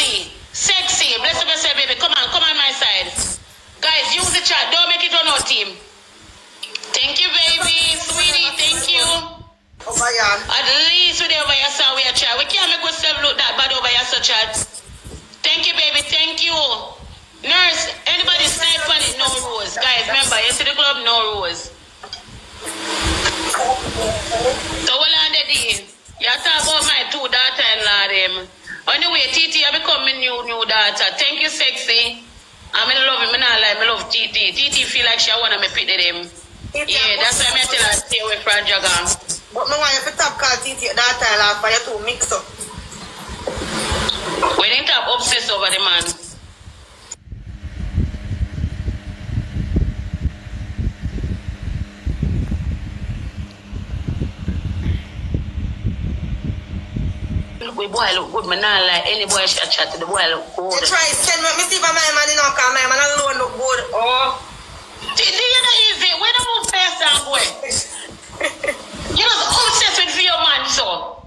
it. Sexy. Bless up yourself, baby. Come on my side. Guys, use the chat. Don't make it run out, team. Thank you, baby. Sweetie, thank you. Over here. At least we over here, so we are chat. We can't make ourselves look that bad over here, so chat. Thank you, baby. Thank you. Nurse, anybody snipe on it? No rose. Guys, remember, you see the club? No rose. So, what on the day? You talk about my two daughter-in-law, them. Anyway, TT, I become my new daughter. Thank you, sexy. I'm in love him. I love TT. TT feel like she wanna me pick them. Yeah, that's why I tell her stay away from Jagan. But I want you to top call TT daughter-in-law for you to mix up. We didn't have obsessed over the man. The boy look good, man. Not like any boy should chat to the boy look good. You try to send me see if my man in our car, my man alone look good. Oh. You know easy. When I move fast and boy. You're not obsessed with your man, so.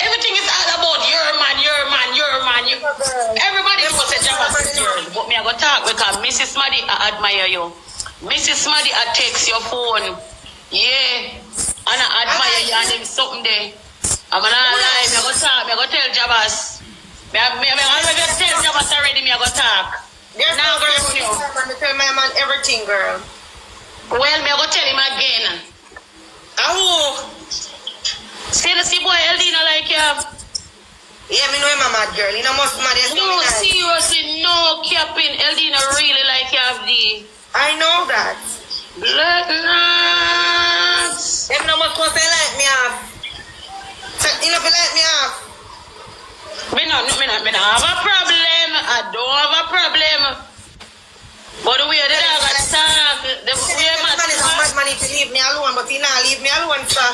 Everything is all about your man. Everybody knows that Jabba is yours. But me I go talk because Mrs. Maddy I admire you. Mrs. Maddy I text your phone. Yeah. And I admire you and them something there. I'm gonna lie, me go talk, me go tell Jabas. Me already tell Jabas already, me go talk. Now girl, you. I tell my man everything, girl. Well, me go tell him again. Oh. See boy, Eldina like you. Yeah, me know him a mad girl. He no must mad. No, seriously, no capping. Eldina really like you have the. I know that. Black nuts. Them no must say like me off. You know, let me off. Me not have a problem. I don't have a problem. But the way the dog attack, the way man is a bad man if you leave me alone, but he not leave me alone, sir.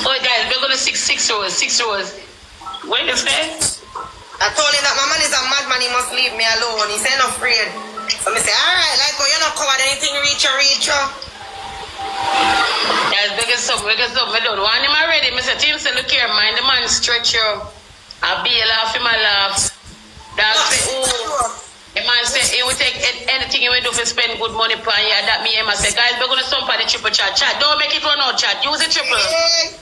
Oh guys, we're gonna 6 rows. What you say? I told him that my man is a madman, he must leave me alone. He said not afraid. So I say, alright, like oh, you're not covered anything, reach you. Guys, because we don't want him already. Mr. Tim said, look here, mind the man stretch you. I'll be a laugh, him a laugh. Dog say, oh. The man said he will take anything he will do to spend good money for you. That me him I say, guys, we're gonna stump on the triple chat. Don't make it run out, chat. Use the triple. Use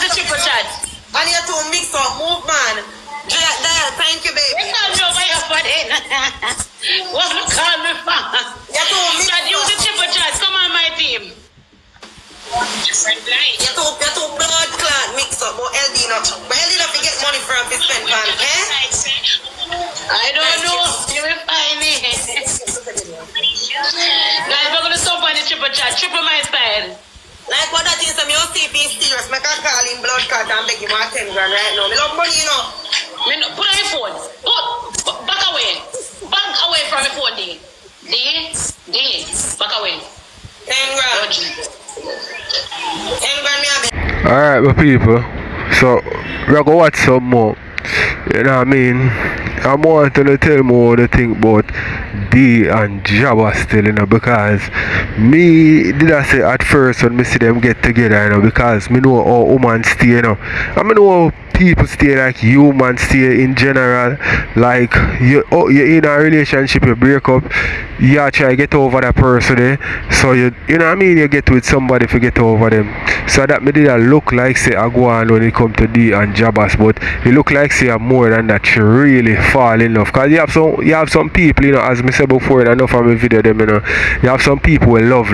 the triple chat. I need to mix up, move man. Dial, thank you, baby. You can't know where you're putting. What you call me for? Chat, use the triple chat. Come on, my team. triple chat, triple my style. Like what that is, I'm your CP serious. I can call him blood clot and beg him for 10 grand right now. I love money, you know. Put on your phone. Back away. Back away from your phone, D. Back away. 10 grand. 10 grand, me have it. Alright, my people. So, we're going to watch some more. You know what I mean? I'm wanting to tell more what I think about D and Jabba still, you know, because me did I say at first when me see them get together, you know, because me know how women stay, you know. I mean know how people stay, like humans stay in general. Like you're in a relationship, you break up, you try to get over that person there. So you know what I mean, you get with somebody to get over them. So that me did look like say I go on when it come to D and Jabbas, but it look like say I'm more than that you really fall in love. Cause you have some people, you know, as me said before in enough of my video them, you know, you have some people who love.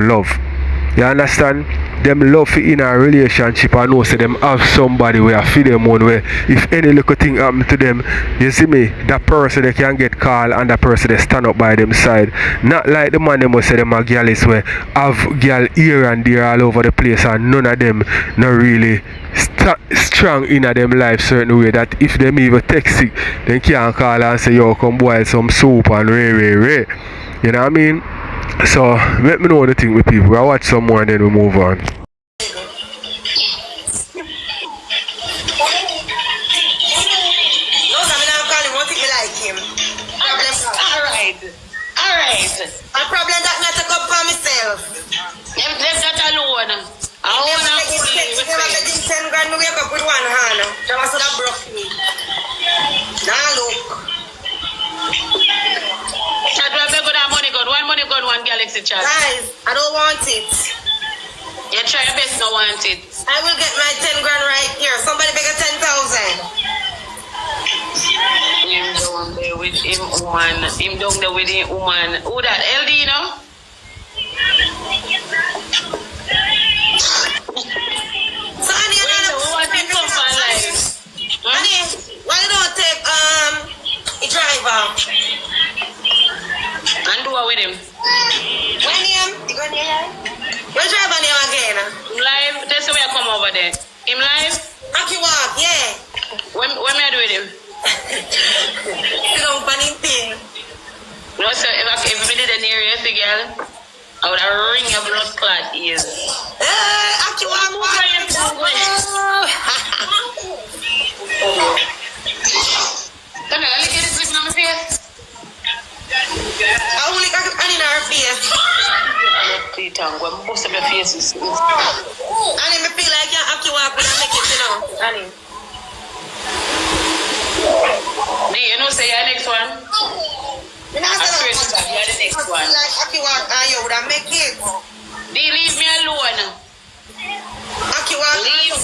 You understand? Them love for in a relationship and know say them have somebody where I feel them one where if any little thing happen to them, you see me, that person they can get called and that person they stand up by them side. Not like the man them will say them a girl is where have girl here and there all over the place and none of them not really strong in a them life certain way that if them even text it, they can't call and say yo come boil some soup and ray. You know what I mean? So let me know the thing with people. I'll watch some more and then we move on. No, I mean I'm calling what me like him. Alright. A problem that me have to come for myself. Leave that alone. I want to never get him 10 grand, me wake up with one hand. That was that broke me. Now look. Chat will be good at money gun, one galaxy chat. Guys, I don't want it. You try your best, no want it. I will get my 10 grand right here. Somebody beg a 10,000. Him down there with him woman. Him down there with him woman. Who that? LD, you know? So, honey, honey, why you don't take a driver? And do what with him? When you go near? What driver name again? Live. That's the way I come over there. Him live? Aki walk, yeah. When may I do with him? You don't funny thing. No, sir. If we did an area, girl, I would have ring your blood clot ears. Aki walk. Come on, let me get this lip on my face. I only got an in her face. Please, tongue. I'm most of your faces. Annie, me feel like you're Aki walk when I make it, you know. Annie. You know, say you're next one. You're the next one. Like Aki walk, you would have make it. Leave me alone. Aki walk. Leave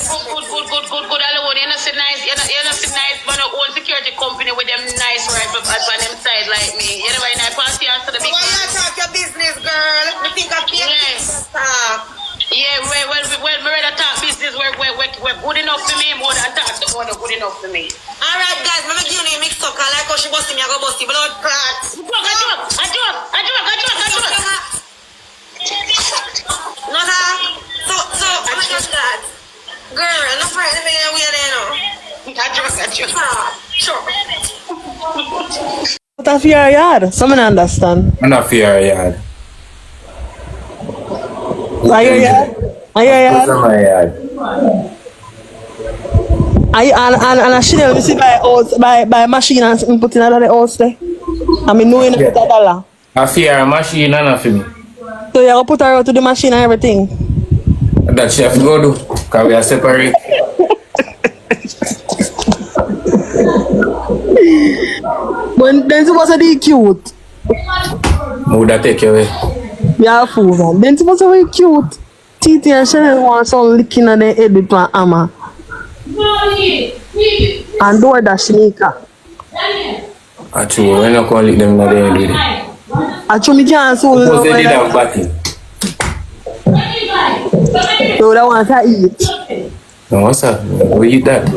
good alone. You're not so nice. You're not so nice, but no own security company with them nice rifles on them side like me. You know why I pass you to the big man. Why you talk your business, girl? We think of business. Yeah, well, we rather talk business. We're good enough for me more than talk to one good enough for me. Alright, guys, I'm going to mix up. I like how she busting me. I go busting blood clots. I joke. No, so, oh my gosh, God. Girl, no frightened me and we are there now. I joke. Sure. What a fear yard? Someone understand. I'm not fear yard. Are your yard? What's on my yard? And I should have see by machine and something put in another house there. I mean, knowing $1. I fear a machine and for me. So you go put her out to the machine and everything. That chef go do, because we are separate. But then supposed to be cute. Who that take you away? Yeah, fool, man. Then supposed to be cute. Titi and Chanel want some licking on their head with an hammer. And door that sneaker. Actually, we're not going to lick them in the head with it. Actually, me can't so suppose they did have batty. So that want to eat. No, sir. We eat that.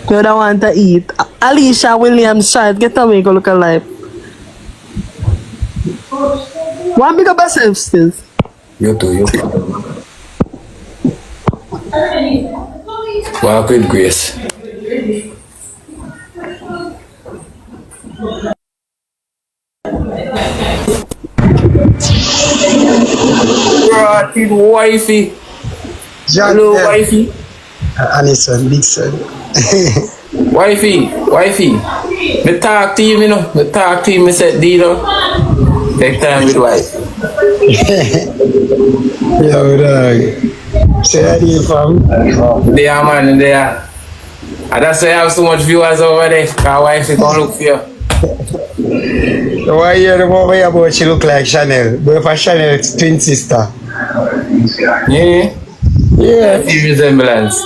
So that want to eat. Alicia Williams child, get away, go look alive. One big up yourself still. You too, you too. Walk with grace. Rotted wifey. Hello, wifey. And his son, big son. Wifey. Me talk to you, Me talk to you, me said, Dino. Take time with wife. Yo, dog. Say that to you, fam. They are, man, they are. And that's why I have so much viewers over there. Our wife is gonna look for you. Why you hear the movie about she look like Chanel? But for Chanel's twin sister. Yeah. Yeah. See resemblance.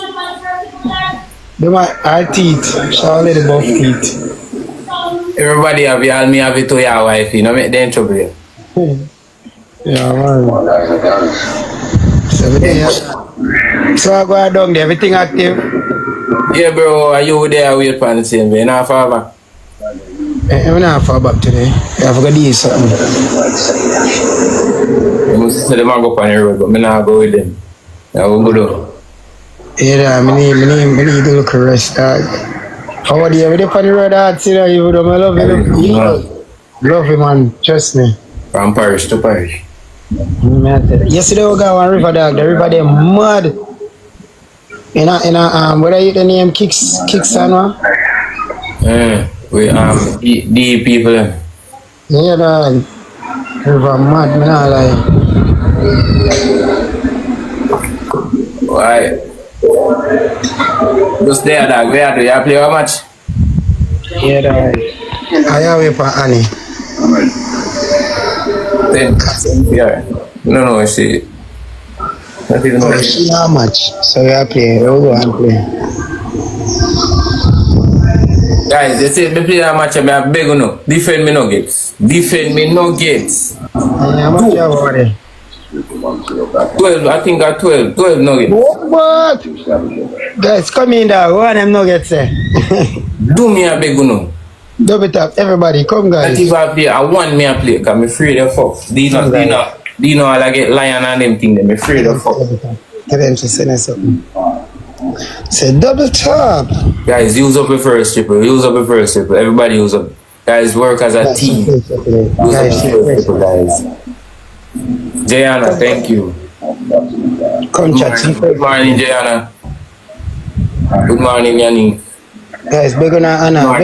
Her teeth. She only the buff teeth. Everybody have you, all me have it to your wife, you know, make them trouble you. Yeah, man. So I go down there, everything active? Yeah, bro, are you there wait for the same way? Not far back. I'm not far back today. I have to do something. I must say them go on the road, but I not go with them. I will go down. Yeah, I need to look at rest, dog. How are you? Every day on the road, I see that you do. I love you. Love you, man. Trust me. From parish to parish. Yesterday we got one river, dog. The river they mud. What are you the name? Kickstand? We the people. Yeah, dog. River mud, me not lie. Why? Just there, dog. Where do you play how much? Yeah, dog. I have wait for Annie. Yeah. No, she. Not even know. She not much. So we are playing. We'll go and play. Guys, they say me play that match, I beg you no. Defend me nuggets. Yeah, much you have over there? 12, I think at 12 nuggets. What? Guys, come in there. One of them nuggets there. Do me a beg you no. Double tap, everybody, come guys. If I play, I want me a play, because I'm afraid of fuck. Do you know all I get lion and them thing, I'm afraid of fuck. Tell them to send us something. Say double tap. Guys, use up the first triple, everybody use up. Guys, work as a team. Use up the first triple, guys. Jayana, thank you. Come chat. Good morning, Jayana. Good morning, Yanni. Guys, big on Anna.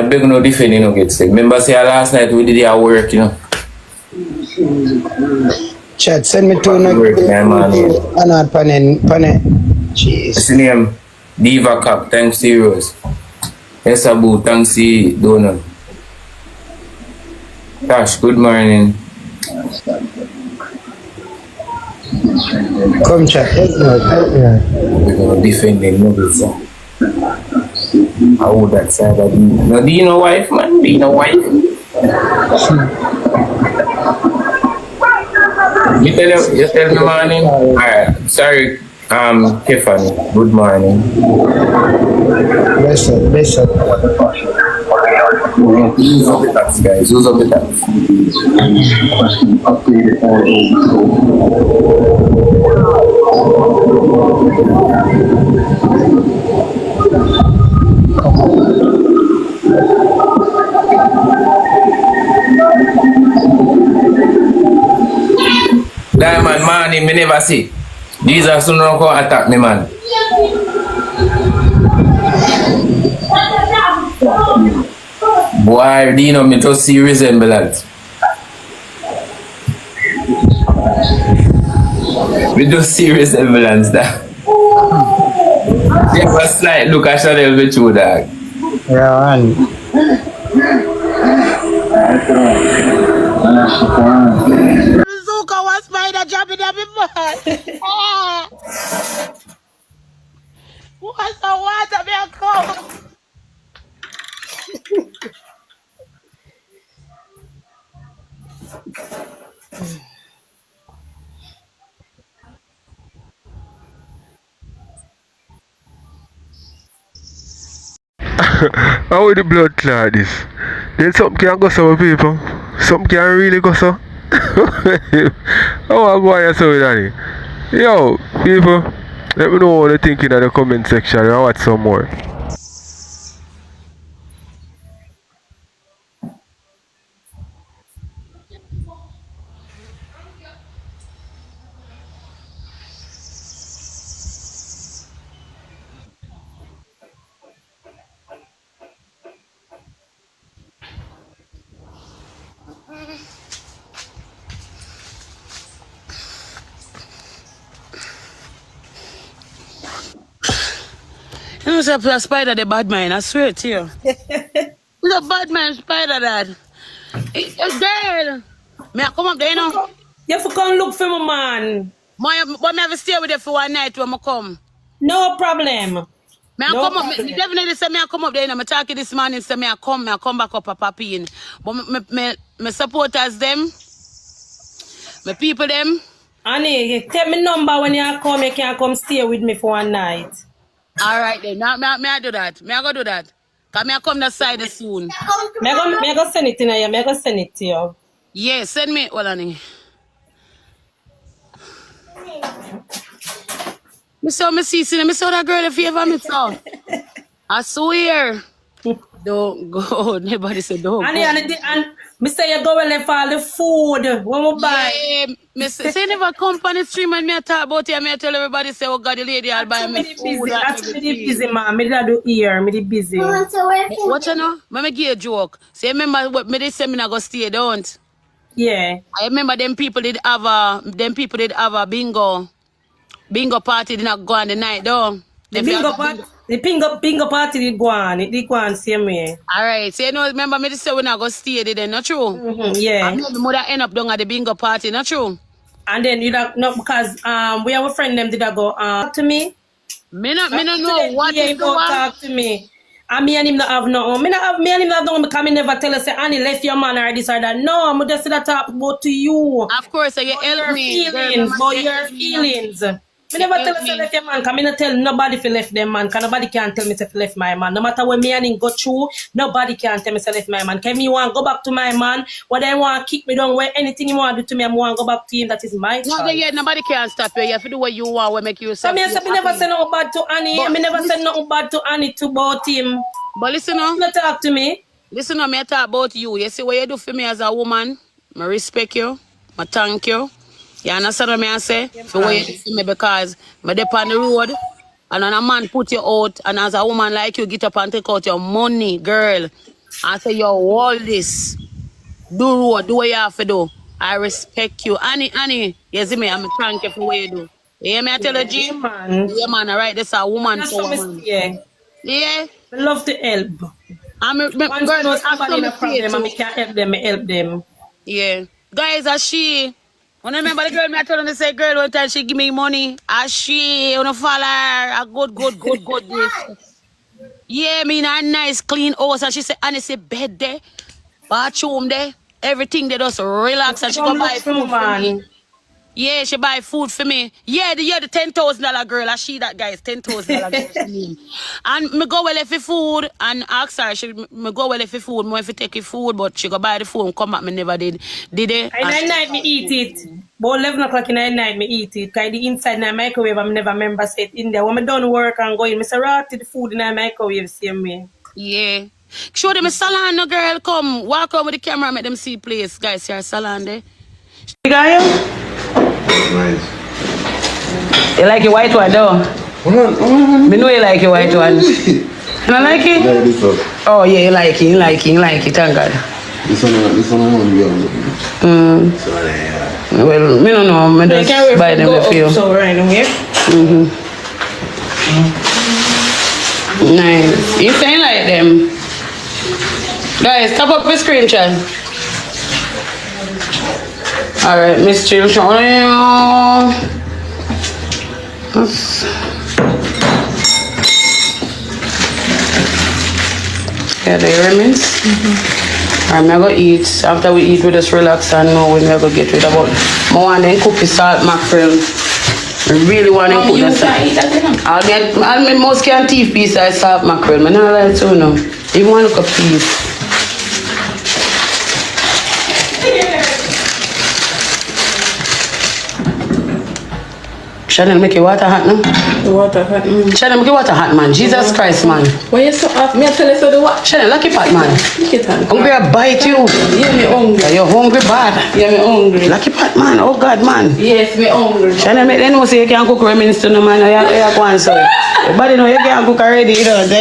Big on defending no get sick. Remember say last night we did our work, you know. Chat, send me to Anna Pane. Jeez. What's your name? Diva Cup, thanks to Rose. Yes, Abu, thanks to Donald. Tash, good morning. Come chat, help me. We're gonna defend them nuggets. How would that side of you? No, do you know wife, man? Do you know wife? You tell me morning? Alright, sorry, Tiffany. Good morning. Bless up. Use up the tax, guys. Use up the tax. Diamond, man, me never see. These are soon not going to attack me, man. Boy, you know, me just see resemblance. We just see resemblance, that. Take a slight look at Chanel with you, dog. Yeah, man. Zuka was spider jumping up in mud. What's the water, man? Come. How would the blood clot this? Then something can go some people. Something can really go so. Oh, I'm going to say Danny. Yo, people, let me know what you think in the comment section. I watch some more. You know, say a spider, the bad man, I swear to you. Who's a bad man spider that? Girl, may I come up there, you know? You have to come look for my man. But me have to stay with you for one night when I come. No problem. May I come up? Me definitely say me I come up there, you know. I talk this morning, say me I come back up a papi in. But me supporters them, my people them. Annie, take me number when you come, you can come stay with me for one night. Alright then, now may I do that? May I go do that? Cause me I come that side soon. May I go send it in here, may I go send it to you. Yeah, send me, hold on. Me saw that girl if you ever meet her. I swear. Don't go. Nobody said don't Annie, go. and me say you go well for all the food. When we buy. Yeah, me say never come on the stream and me talk about it and me tell everybody say, oh God, the lady I'll buy me food. That's me busy, man. Me do here. Me busy. What you know? Me give you a joke. Say remember what me say me not go stay, don't? Yeah. I remember them people did have a bingo party did not go on the night though. The bingo party did go on. It did go on same way. Alright, so you know, remember me say we not go stay there, not true? Yeah. And maybe mother end up down at the bingo party, not true? And then you don't know because we have a friend them did go talk to me. Me not know what is the one. Talk to me. And me and him not have no. Me and him not know because me never tell us say Annie left your man or this or that. No, I'm just that talk about to you. Of course, so you help me. About your feelings. Me never tell us left your man, because I not tell nobody if left them man, because nobody can tell me if left my man. No matter what me and him go through, nobody can tell me if left my man. Can me want to go back to my man, what I want to kick me down, where anything you want to do to me, I want to go back to him, that is my choice. No, yeah, nobody can stop you. You have to do what you want, what make you so me never say nothing bad to Annie, I never say nothing bad to Annie to about him. But listen now. You talk to me. Listen now, me talk about you. You see what you do for me as a woman, I respect you, I thank you. You understand what I say? Yeah, for what you do for me because I dey on the road and when a man put you out and as a woman like you get up and take out your money, girl, I say yo, all this. Do road, do what you have to do. I respect you. Annie, you see me, I'm thank you for what you do. You hear me? I tell you, G? Yeah, man, alright, this is a woman for woman. Yeah. Yeah? I love to help. Once you know somebody in a problem and I can help them, I help them. Yeah. Guys, as she... When I remember the girl, I told her to say, girl, one time she give me money. As she, wanna follow her, a good this. Yeah, me in a nice, clean house. And she said, and it's a bed there, bathroom there, everything they just relax. And she go buy food for me. Yeah, she buy food for me. Yeah, the $10,000 girl, I she that guy is $10,000 girl. And me go well for food and ask her, me go well for food, me if you take your food, but she go buy the food and come back, me never did. Did it? And at night me eat it. But 11 o'clock in the night me eat it. Because the inside in the microwave, I never remember set in there. When I done work and go in, I say, right to the food in the microwave same way. Yeah. Show them a salon, no girl, come. Walk over with the camera and make them see place. Guys, see our salon there. You got you? Nice. You like your white one though? Me know you like your white one. You don't like it? Like this up. Oh yeah, you like it, thank God. This one I want to be So yeah. Well, me don't know, I just buy them a few. So right now here. Nice. You saying like them? Guys, tap up the screen, child. Alright, Miss Chill, show you. Yeah, the remnants. Alright, I'm gonna eat. After we eat, we just relax and know when we're gonna get rid of it. I want to cook the salt mackerel. I really want to cook the salt. I'll make most can teeth piece of salt mackerel. I don't like to know. Even want to cook piece. Chanel, make your water hot now. The water hot. Chanel, make your water hot, man. Jesus Christ, man. Why you so off? Me I tell you so the what? Chanel, lucky pot, man. Look it on. Hungry, I bite you. Yeah, me hungry. You're hungry bad. Yeah, me hungry. Lucky pot, man. Oh, God, man. Yes, me hungry. Chanel, make them know say you can't cook remnants to no man. You can't so. Everybody know you can't cook already, you know. But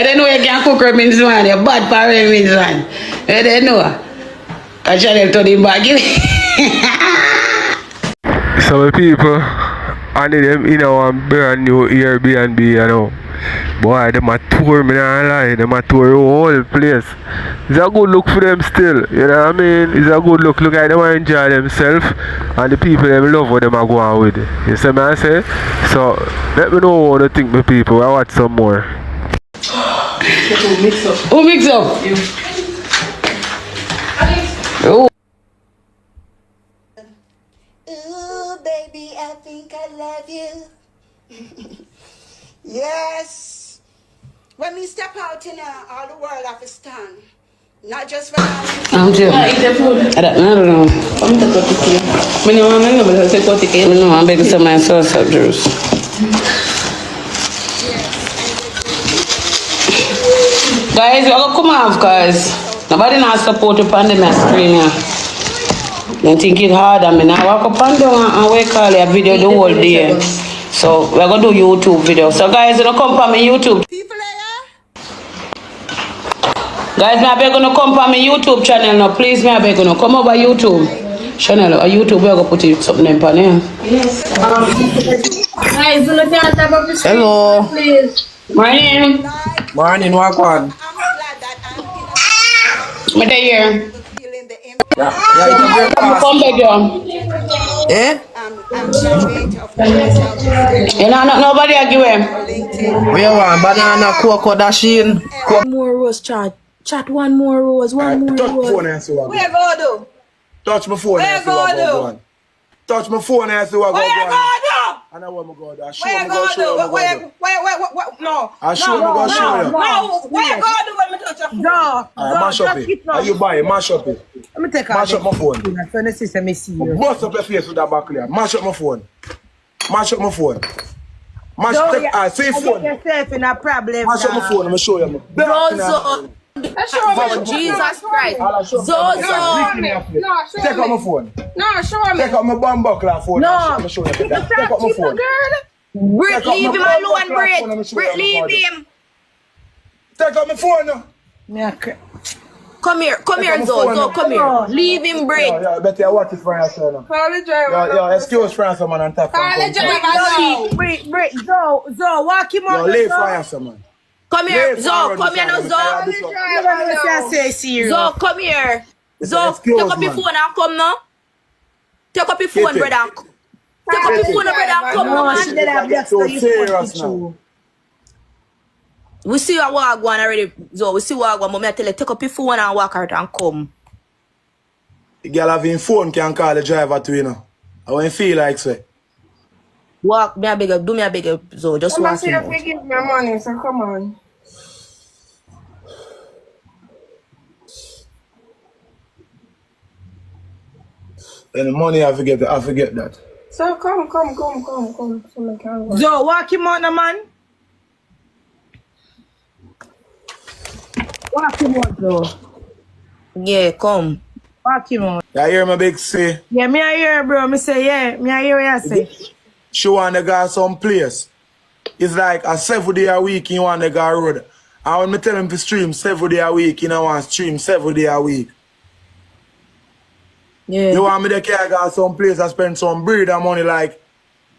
they know you can't cook remnants, man. You're bad for remnants, man. They know. I Chanel told him back. Some people, I need them in our brand new Airbnb, you know. Boy, them a tour, me not lie. Them a tour the whole place. It's a good look for them still, you know what I mean? It's a good look. Look like them enjoy themselves and the people them love what them are going with. You see me I say? So, let me know what you think, my people. I watch some more. Who mix up? You. Oh. Ooh, baby, I think I love you. Yes. When we step out in all the world have to stand. Not just for now. I'm just. I don't know. I'm the cookie. Me no want to say cookie. No, I'm making some of sauce up juice. Guys, we're gonna come off, guys. Nobody not support the pandemic screen here. Don't think it hard. I mean, I walk up and down and we call a video the whole day. So we're gonna do YouTube video. So guys, you know, come for me YouTube. Guys, me I beg you to come for me YouTube channel now. Please, me I beg you to come over YouTube channel or YouTube. We're gonna put it something in pan here. Yes. Guys, look at the Hello. please. Morning. Morning, walk on. Me there here. Yeah, Come back down. Eh? You know, nobody I give him. We want banana, cocoa, dashing. More rose, chat. Chat one more rose, one more Touch my rose. phone and see what Where go do? Touch my phone and see what go on. Touch my phone and see what go on. Where go do? I know where I go do. Show Where me go go show do? you. Where no. I show me go show you. No, where go do when me touch your phone? No. Mash up it. Are you buying? Mash up it. Let me take Mash up my phone. So let's see me see you. Bust up your face with that back there. Mash up my phone. Mash up my phone. Mash up the see phone. Yourself in a problem. Mash up my phone. I'm gonna show you. Zozo. Jesus Christ. Zozo. Take out my phone. No, show me. Take out my bumbo clock phone. No. I'm gonna show you. Take out my phone. Brit, leave him alone, Brit. Brit, leave him. Take out my phone now. Come here, Zozo, come here. Leave him, Brit. Yeah, better watch it for yourself now. Call the driver. Yeah, excuse France, man, and talk. Call the driver. Brit, Zo, walk him out. Yo, leave France, man. Come here, Zo, come here now, Zo. Zo, come here. Zo, take up your phone and come now. Take up your phone, brother. Take up your phone, brother, and come now, man. So serious now. We see what walk one already, Zo. We see what one, but I tell you, take up your phone and walk out and come. The girl having phone can call the driver to you know. I want to feel like say. Walk, me a beg you, do me a beg you, Zo. Just walk him out. I'm give me money, so come on. And the money, I forget that. So come. So me can go. Zo, walk him out, man. Walk him out, Zo. Yeah, come. Walk him out. You hear my big say? Yeah, me I hear, bro. Me say, yeah. Me I hear what you say. She want to go some place. It's like a 7 day a week you want to go road. And when me tell him to stream 7 day a week, you know want to stream 7 day a week. Yeah. You want me to go some place and spend some bread and money like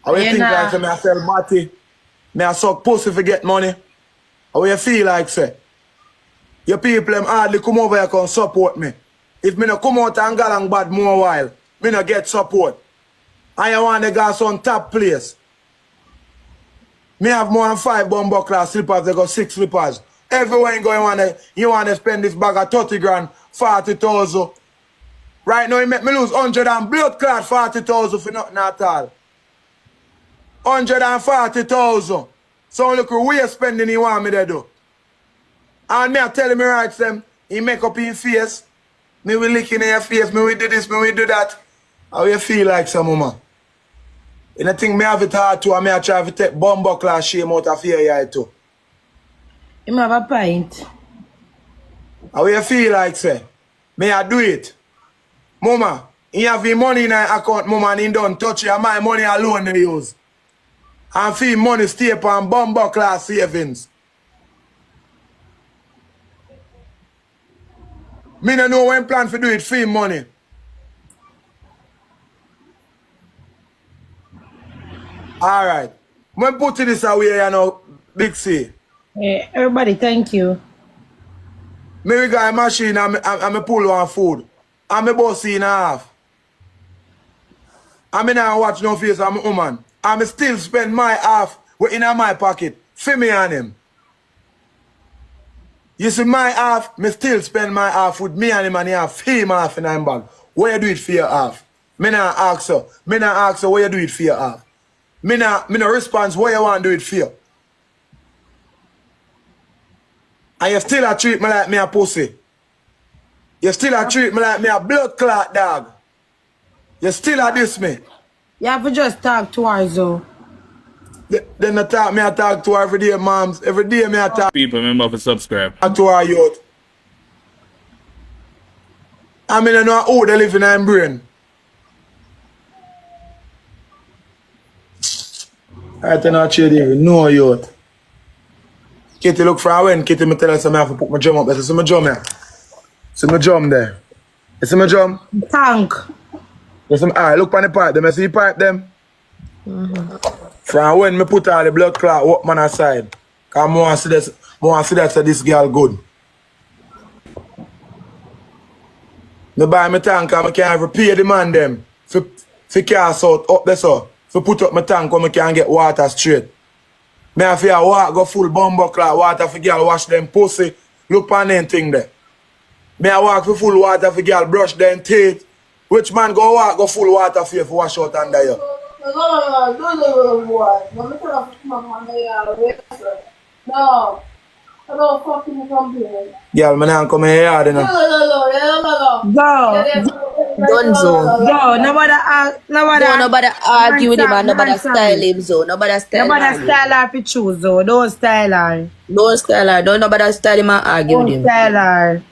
how you think like say me I sell batty, me I suck pussy for get money. How you feel like say? Your people them hardly come over here and support me. If me no come out and galang bad more while, me no get support. And you want to go some top place. Me have more than 5 bumbo class slippers, they got 6 slippers. Everywhere you want to spend this bag of 30 grand, 40,000. Right now you make me lose 100 and blood clot 40,000 for nothing at all. 140,000. So look who you spending you want me to do. And me I tell me right them, he make up in face. Me will lick in your face, me will do this, me will do that. How you feel like some mama? And I think me have it hard too, and me I try to take bumbo class shame out of here too. You have a pint. How you feel like, say? May I do it? Mama, you have the money in your account, mama, and you don't touch it, and my money alone they use. And feel money stay upon bumbo class savings. Me no know when plan to do it, fee money. Alright. When put this away, you know, Big C. Yeah, everybody, thank you. Me we got a machine and me pull one food. And me boss in half. And me now watch no face of my woman. And me still spend my half in my pocket for me and him. You see my half, me still spend my half with me and him and he have him half in him bag. What you do it for your half? Me not ask her. Me not ask her what you do it for your half. Me no response what you want to do it for you. And you still a treat me like me a pussy. You still a treat me like me a blood clot dog. You still a diss me. You have to just talk to her, though. Then I talk to her every day, moms. Every day me I talk. People, remember to subscribe. To her youth. I mean I know how they live in her brain. I tell her Chidi, no youth. Kitty look for her when Kitty me tell her I have to put my drum up. I say, see my drum here. See my drum there. You see my drum? Tank. You see alright, look on the pipe them. You see the pipe them? From when me put all the blood clot up man aside. Cause I want to see that so this girl good. Me buy my tank and I can't repay the man them. For cast out up there so. For put up my tank when I can get water straight. Me have to walk go full bumbo clot water for girl wash them pussy. Look on them thing there. Me I walk for full water for girl brush them teeth. Which man go walk go full water for you for wash out under you? No. I don't fucking complain. Girl, man, I'm coming here, you know. Go. Nobody argue with him and nobody style him, so. Nobody style her for choose, though. Don't style her. Don't style her. Don't nobody style him and argue with him. Don't style her.